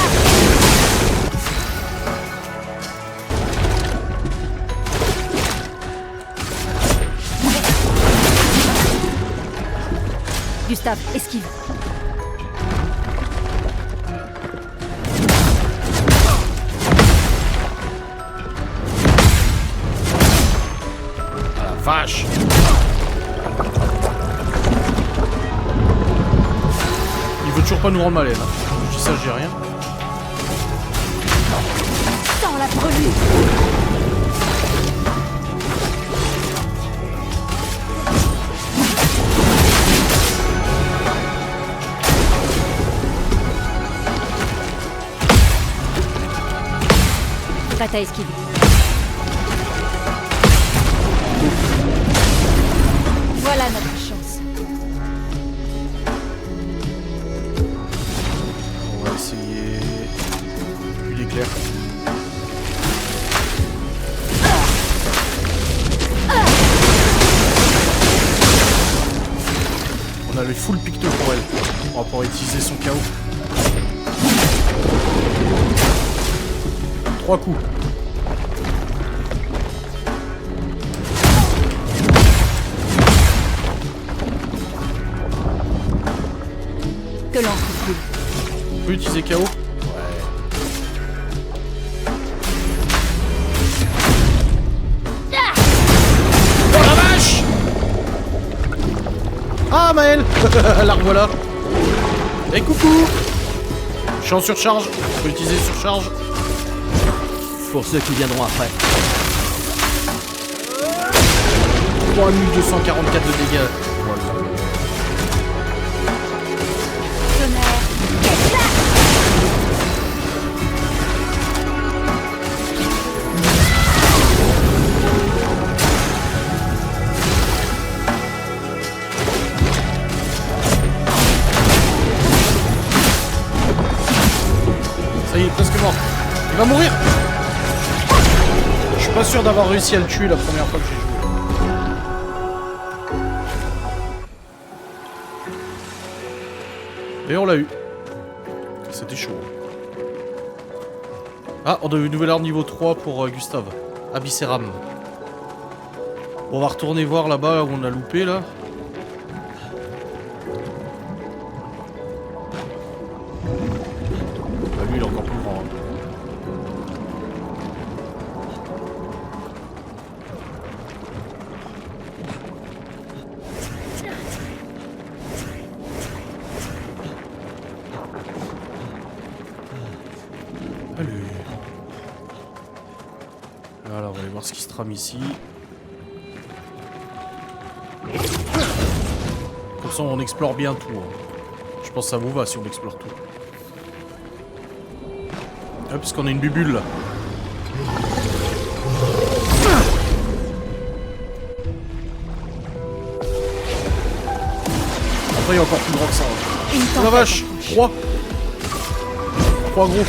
Gustave, esquive. Ah la vache. Il veut toujours pas nous rendre Maël, hein. Je dis ça, j'ai rien. Sans la brûlure. Prête à esquiver. Voilà notre chance. On va essayer. Puis l'éclair. On a les full picto pour elle. On va pouvoir utiliser son chaos. 3 coups. Que l'encre coule. On peut utiliser KO? Ouais. Oh la vache! Ah Maël! La revoilà! Et coucou! Je suis en surcharge. On peut utiliser surcharge. Pour ceux qui viendront après. 3244 de dégâts. Voilà. Tonnerre, éclate. Ça y est, presque mort. Il va mourir! Je suis pas sûr d'avoir réussi à le tuer la première fois que j'ai joué. Et on l'a eu. C'était chaud. Ah, on a eu une nouvelle arme niveau 3 pour Gustave. Abysseram. On va retourner voir là-bas où on a loupé là. Ah, lui il est encore plus grand. Hein. Allez. Voilà, on va aller voir ce qui se trame ici. Comme ça, on explore bien tout. Hein. Je pense que ça vous va si on explore tout. Ah, puisqu'on a une bubule là. Après, il y a encore plus grand que ça. Hein. Une Oh la tempête vache! approche. 3 gros.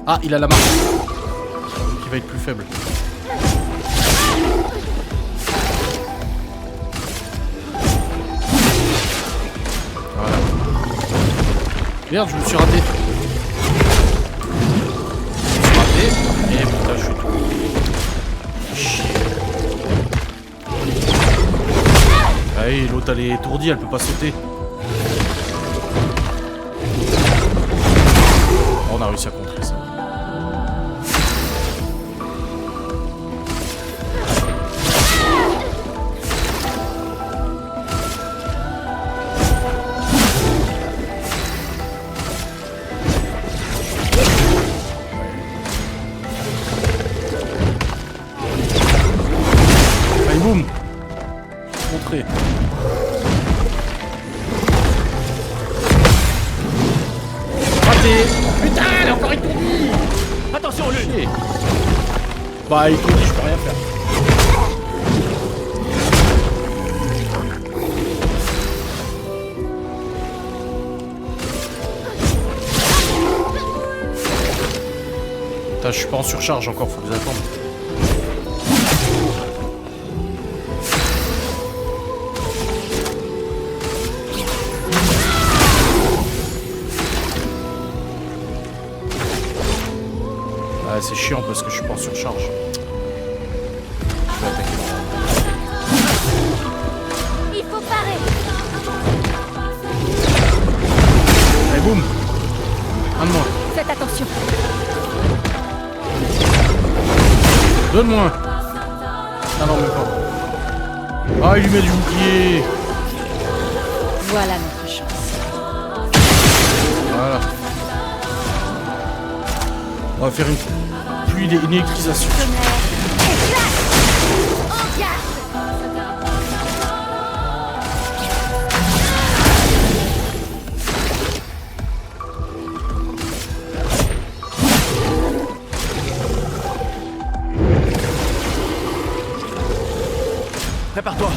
Ah, il a la marque. Donc il va être plus faible. Voilà. Merde, je me suis raté. Je me suis raté. Et putain, je suis tout. Chier. Ah oui, l'autre elle est étourdie, elle peut pas sauter. On a réussi à contrer ça. rentrer. Raté. Putain, elle est encore étourdie. Attention, Lune! Chier. Bah, étourdi, je peux rien faire. Putain, je suis pas en surcharge encore, faut que vous attendez. Ah, c'est chiant parce que je suis pas en surcharge. Je vais attaquer. Il faut parer. Allez, boum. Un de moins. Faites attention. Deux de moins. Ah non, même pas. Ah, il lui met du bouclier. Voilà notre chance. Voilà. On va faire une pluie d'électrisation. Prépare-toi!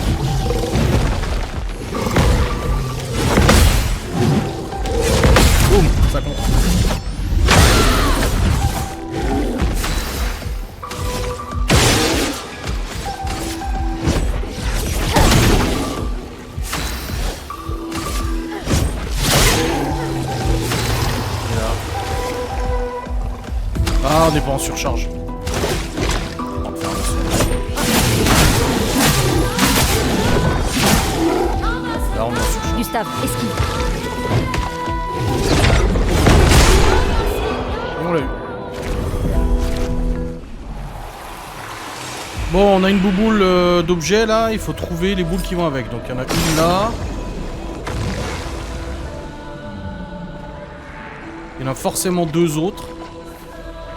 Boum, ça compte. Ah, on n'est pas en surcharge. On va faire un assaut. Là, on est en surcharge. Gustave, esquive. On l'a eu. Bon, on a une bouboule d'objets là, il faut trouver les boules qui vont avec. Donc il y en a une là. Il y en a forcément deux autres.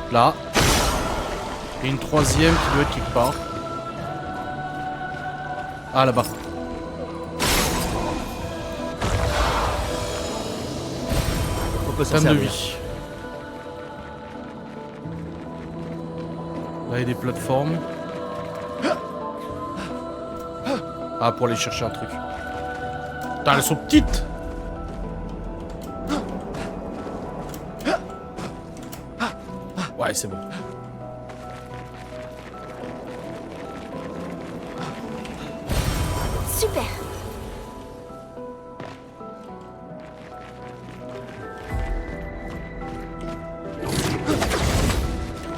Là. Et une troisième qui doit être quelque part. Ah, là-bas. On peut s'en Femme de servir. vie. Là, il y a des plateformes. Ah, pour aller chercher un truc. Putain, elles sont petites. Ouais, c'est bon. Super.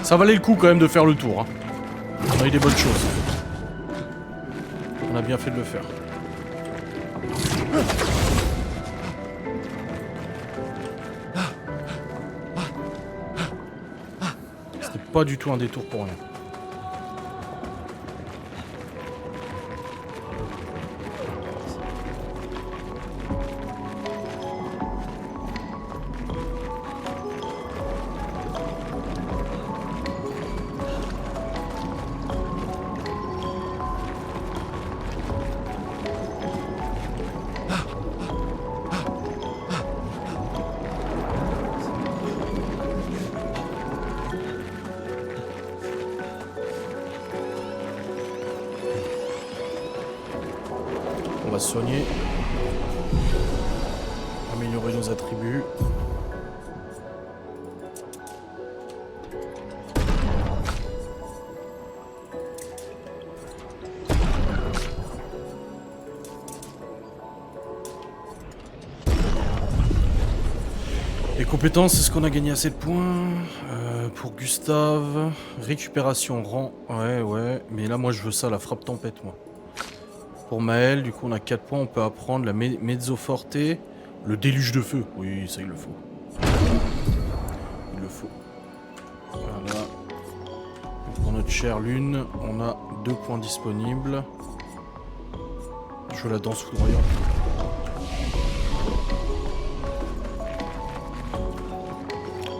Ça valait le coup quand même de faire le tour. Hein. On a eu des bonnes choses. On a bien fait de le faire. C'était pas du tout un détour pour rien. On va se soigner. Améliorer nos attributs. Les compétences, est-ce qu'on a gagné assez de points pour Gustave, récupération rang, ouais, mais là moi je veux ça, la frappe tempête moi. Pour Maël, du coup on a 4 points, on peut apprendre la mezzo forte, le déluge de feu, oui ça il le faut. Il le faut. Voilà. Pour notre chère lune, on a 2 points disponibles. Je veux la danse foudroyante.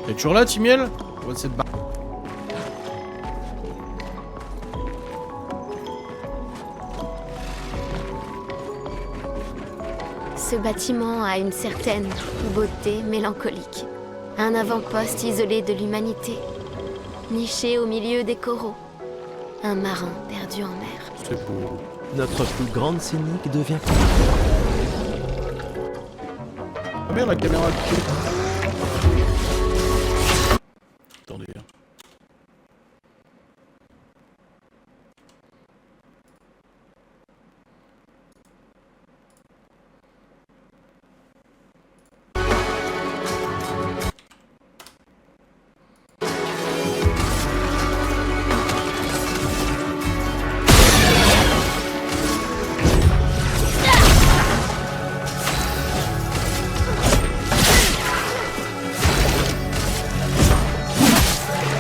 T'es toujours là, Timiel? Ouais, cette barre. Ce bâtiment a une certaine beauté mélancolique. Un avant-poste isolé de l'humanité, niché au milieu des coraux. Un marin perdu en mer. C'est beau. Notre plus grande cynique devient... Ah merde, la caméra a piqué. Attendez.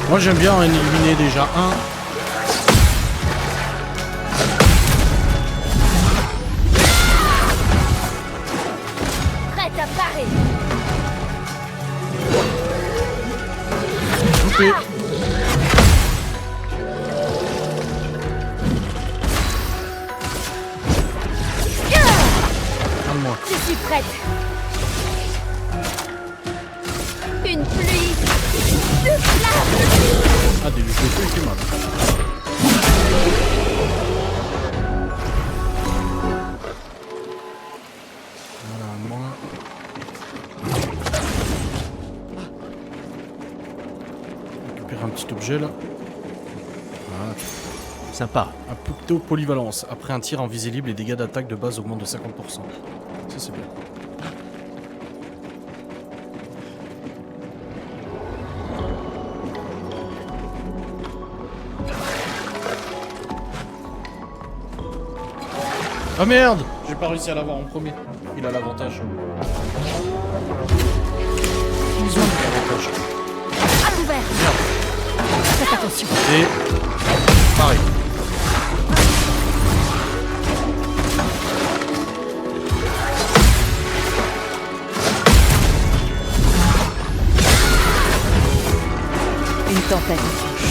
Moi j'aime bien en éliminer déjà un. Prête à parer. Loupé. Un de moi. Je suis prête. Une pluie de flammes. Ah, des luttes de feu, il fait mal. Voilà, moi. Récupérer un petit objet là. Voilà. Sympa. Un couteau polyvalence. Après un tir en visée libre, les dégâts d'attaque de base augmentent de 50%. Ça c'est bien. Ah merde! J'ai pas réussi à l'avoir en premier. Il a l'avantage. Ils ont l'avantage. À couvert. Merde. Faites attention. Et... pareil. Une tempête approche.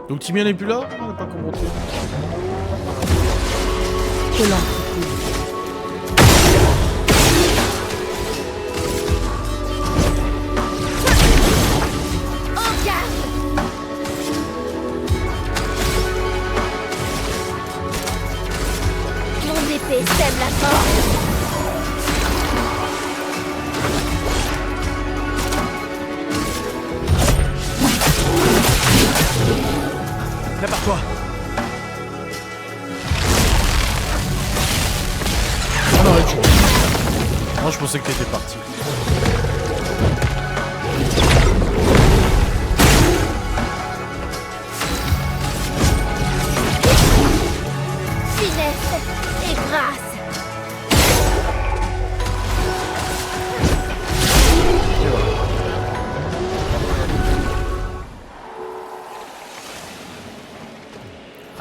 Donc Timia n'est plus là? On n'a pas commenté. Volant. En garde. Mon épée sème la mort. Prépare-toi. Ah non, ouais, moi je pensais que t'étais parti. Finesse et grâce.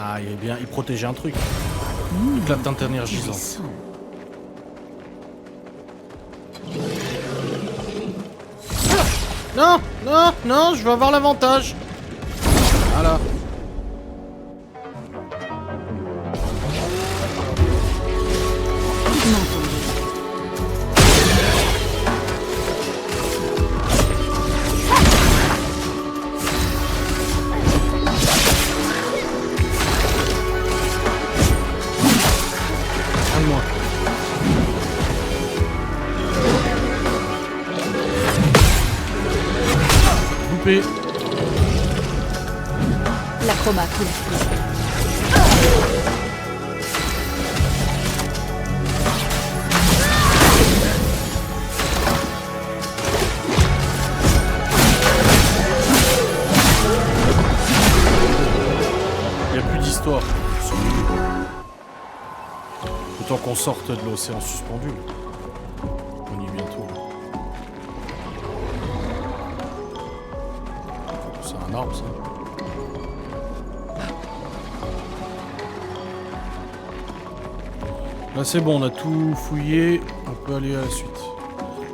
Ah, il est bien, il protégeait un truc. Éclat de teinte énergisant. Non, non, non, je veux avoir l'avantage. Voilà. Un de moi. Loupé. L'acromate ou la fille. Il n'y a plus d'histoire. Autant qu'on sorte de l'océan suspendu. On y est bientôt. Là. C'est un arbre ça. Là c'est bon, on a tout fouillé. On peut aller à la suite.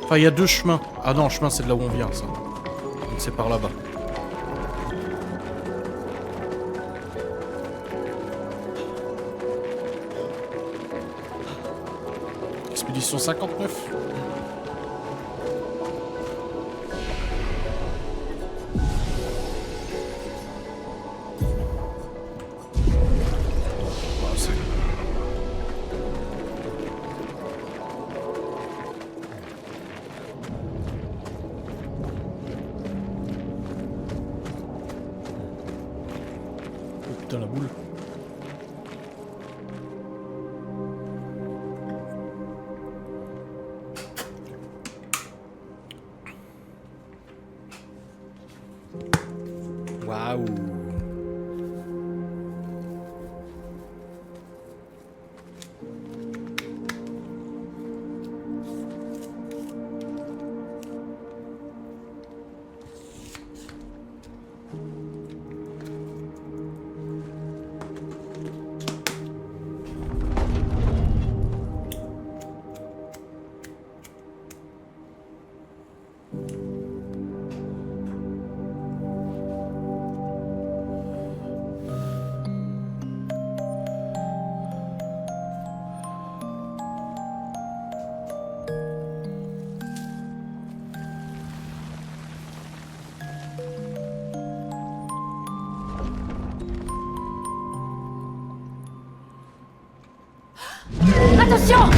Enfin, il y a 2 chemins. Ah non, chemin c'est de là où on vient, ça. Donc c'est par là-bas. Expédition 59. Ah, c'est- Oh putain la boule. Waouh. Attention!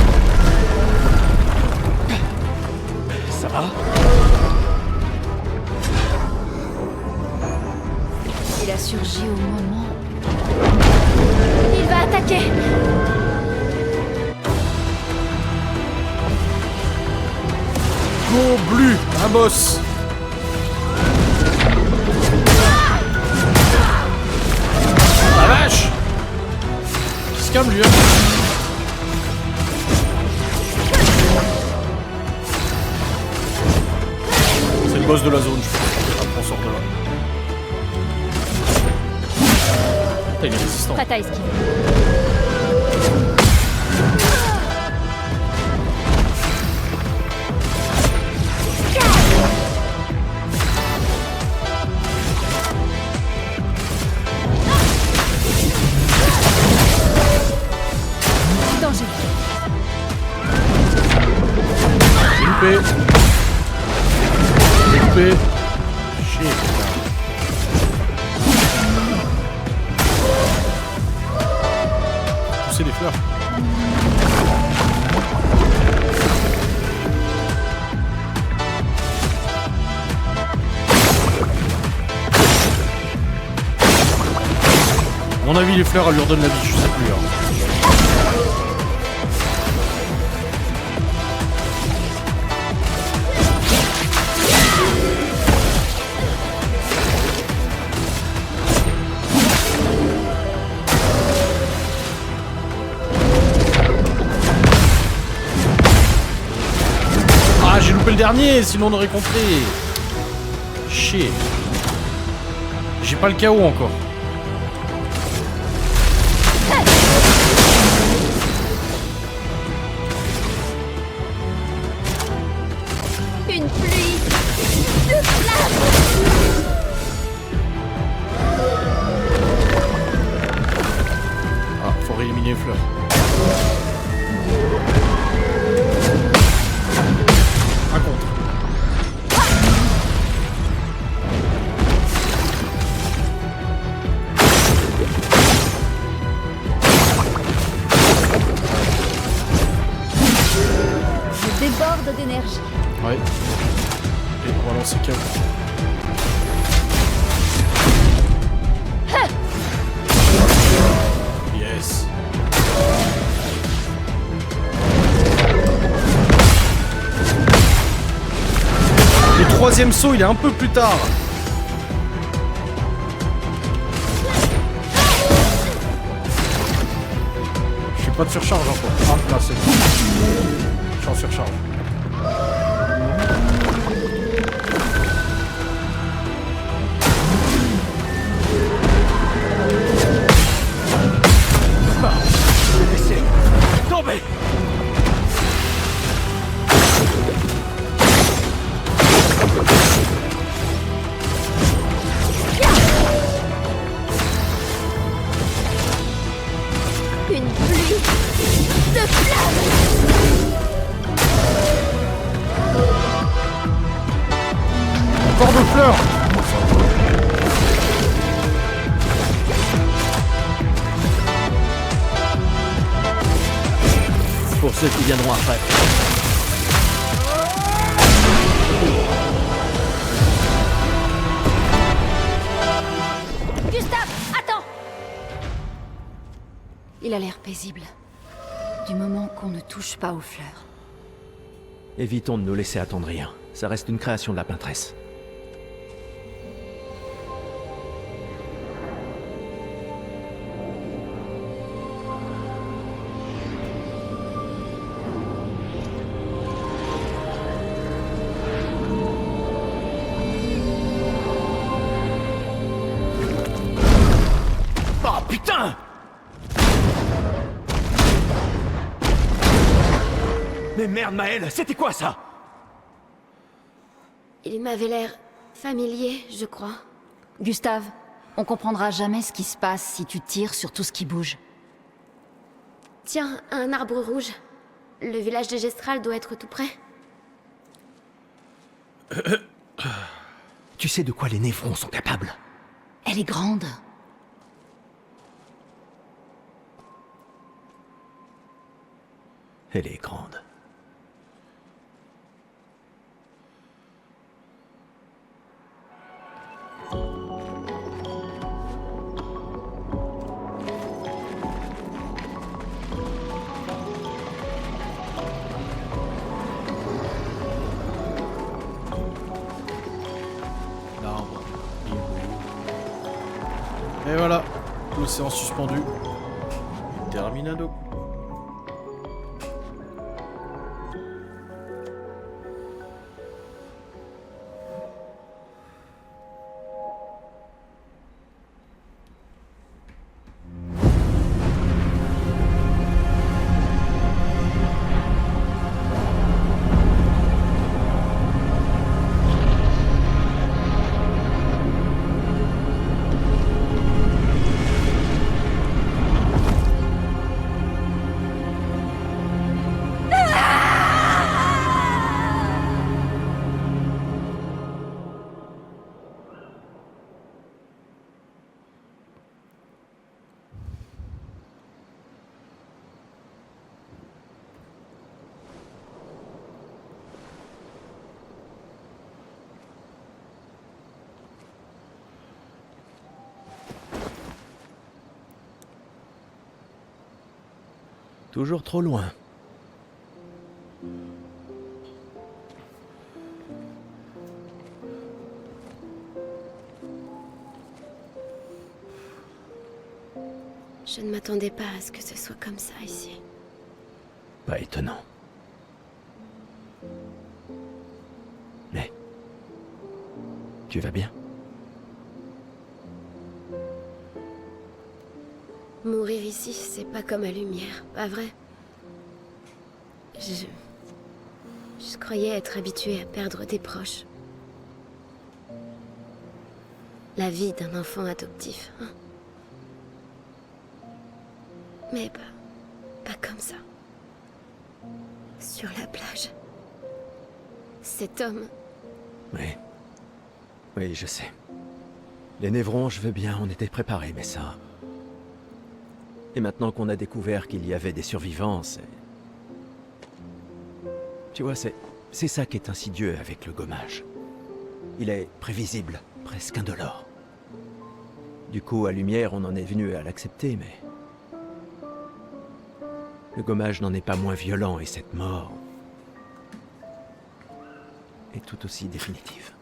Ça va? Il a surgi au moment. Il va attaquer! Goblu, un boss. La vache. Qui se calme lui, hein. C'est le boss de la zone, je pense. Après, on sort de là. Putain, il est résistant. Prête à esquiver. Danger. J'ai loupé. J'ai loupé. Shit. Pousser des fleurs. À mon avis, les fleurs, elles lui redonnent la vie, je sais plus. Hein. Ah, j'ai loupé le dernier, sinon on aurait compris. Chier. J'ai pas le KO encore. Une pluie de flammes. Ah, faut rééliminer les fleurs. Un contre. Je déborde d'énergie. Ouais. Et on va lancer KO. Yes. Le troisième saut, il est un peu plus tard. Je suis pas de surcharge encore. Ah, là c'est bon. Je suis en surcharge. Laissez. Tombe! tomber! Une pluie de flammes! Encore de fleurs. Pour ceux qui viendront après. Gustave, attends! Il a l'air paisible. Du moment qu'on ne touche pas aux fleurs. Évitons de nous laisser attendrir. Ça reste une création de la peintresse. Oh putain! Mais merde Maël, c'était quoi ça? Il m'avait l'air familier, je crois. Gustave, on comprendra jamais ce qui se passe si tu tires sur tout ce qui bouge. Tiens, un arbre rouge. Le village de Gestral doit être tout près. Tu sais de quoi les névrons sont capables? Elle est grande. Elle est grande. L'arbre. Et voilà. L'océan suspendu. Et terminado. Toujours trop loin. Je ne m'attendais pas à ce que ce soit comme ça ici. Pas étonnant. Mais... tu vas bien? Mourir ici, c'est pas comme à Lumière, pas vrai? Je croyais être habituée à perdre des proches. La vie d'un enfant adoptif, hein. Mais pas comme ça. Sur la plage. Cet homme, Oui. Oui, je sais. Les névrons, je veux bien, on était préparés, mais ça... Et maintenant qu'on a découvert qu'il y avait des survivants, c'est... Tu vois, c'est ça qui est insidieux avec le gommage. Il est prévisible, presque indolore. Du coup, à Lumière, on en est venu à l'accepter, mais... Le gommage n'en est pas moins violent, et cette mort... est tout aussi définitive.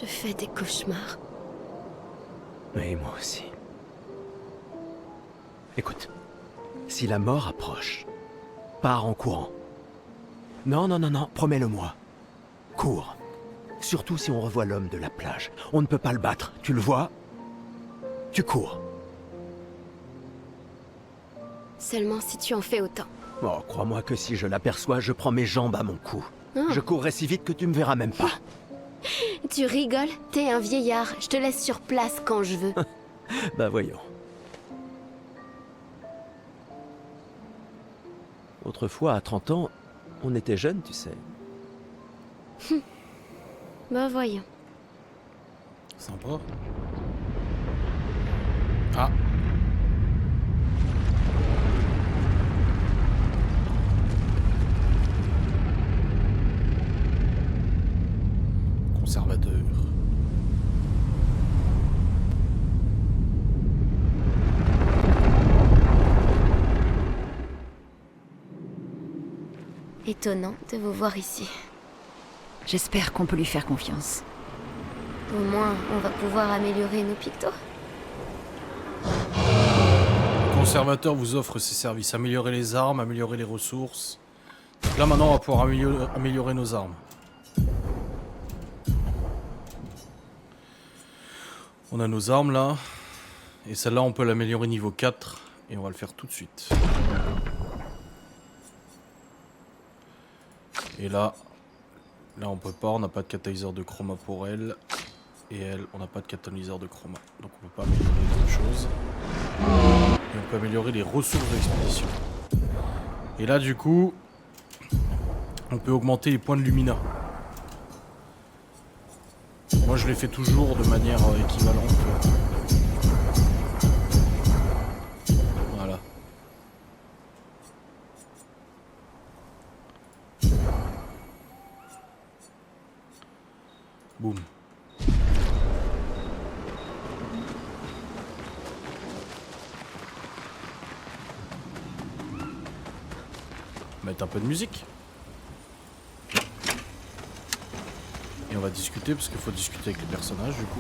je fais des cauchemars. Oui, moi aussi. Écoute, si la mort approche, pars en courant. Non, non, non, non, promets-le-moi. Cours. Surtout si on revoit l'homme de la plage. On ne peut pas le battre, tu le vois? Tu cours. Seulement si tu en fais autant. Oh, crois-moi que si je l'aperçois, je prends mes jambes à mon cou. Oh. Je courrai si vite que tu me verras même pas. Tu rigoles? T'es un vieillard. Je te laisse sur place quand je veux. Bah voyons. Autrefois, à 30 ans, on était jeunes, tu sais. Bah voyons. Sympa. Ah. Conservateur. Étonnant de vous voir ici. J'espère qu'on peut lui faire confiance. Au moins, on va pouvoir améliorer nos pictos. Le conservateur vous offre ses services. Améliorer les armes, améliorer les ressources. Donc là maintenant on va pouvoir améliorer nos armes. On a nos armes là. Et celle-là on peut l'améliorer niveau 4. Et on va le faire tout de suite. Et là on peut pas, on n'a pas de catalyseur de chroma pour elle. Et elle, on n'a pas de catalyseur de chroma. Donc on peut pas améliorer d'autres choses. Et on peut améliorer les ressources d'expédition. Et là du coup, on peut augmenter les points de lumina. Moi je les fais toujours de manière équivalente. Voilà. Boum. Mettre un peu de musique. Et on va discuter parce qu'il faut discuter avec les personnages du coup.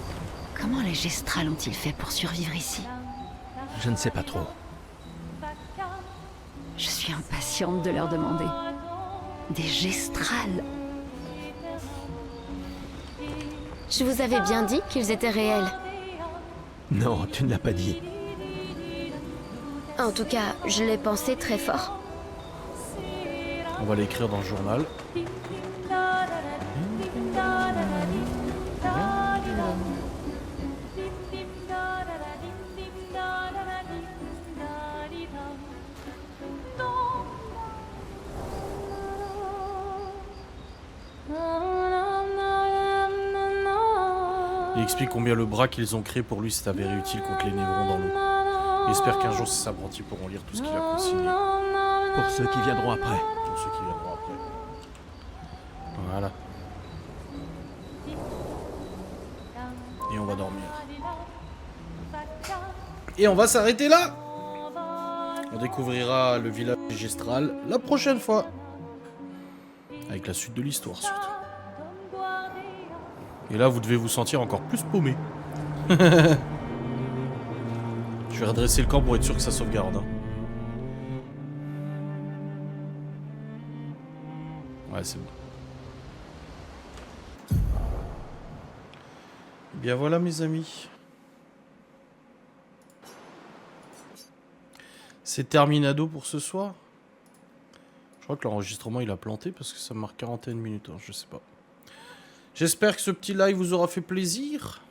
Comment les Gestrals ont-ils fait pour survivre ici? Je ne sais pas trop. Je suis impatiente de leur demander. Des Gestrals? Je vous avais bien dit qu'ils étaient réels. Non, tu ne l'as pas dit. En tout cas, je l'ai pensé très fort. On va l'écrire dans le journal. Il explique combien le bras qu'ils ont créé pour lui s'est avéré utile contre les névrons dans l'eau. Il espère qu'un jour ses apprentis pourront lire tout ce qu'il a consigné. Pour ceux qui viendront après. Pour ceux qui viendront après. Voilà. Et on va dormir. Et on va s'arrêter là. On découvrira le village Gestral la prochaine fois. Avec la suite de l'histoire surtout. Et là vous devez vous sentir encore plus paumé. Je vais redresser le camp pour être sûr que ça sauvegarde. Hein. Ouais, c'est bon. Bien voilà mes amis. C'est terminado pour ce soir. Je crois que l'enregistrement il a planté parce que ça marque 41 minutes, hein, je sais pas. J'espère que ce petit live vous aura fait plaisir.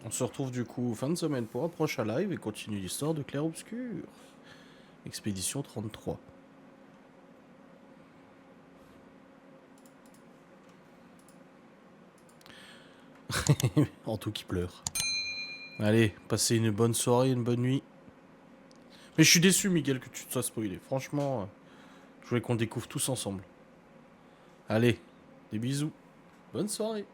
On se retrouve du coup fin de semaine pour un prochain live et continue l'histoire de Clair Obscur. Expédition 33. Anto qui pleure. Allez, passez une bonne soirée, une bonne nuit. Mais je suis déçu, Miguel, que tu te sois spoilé. Franchement, je voulais qu'on découvre tous ensemble. Allez, des bisous. Bonne soirée.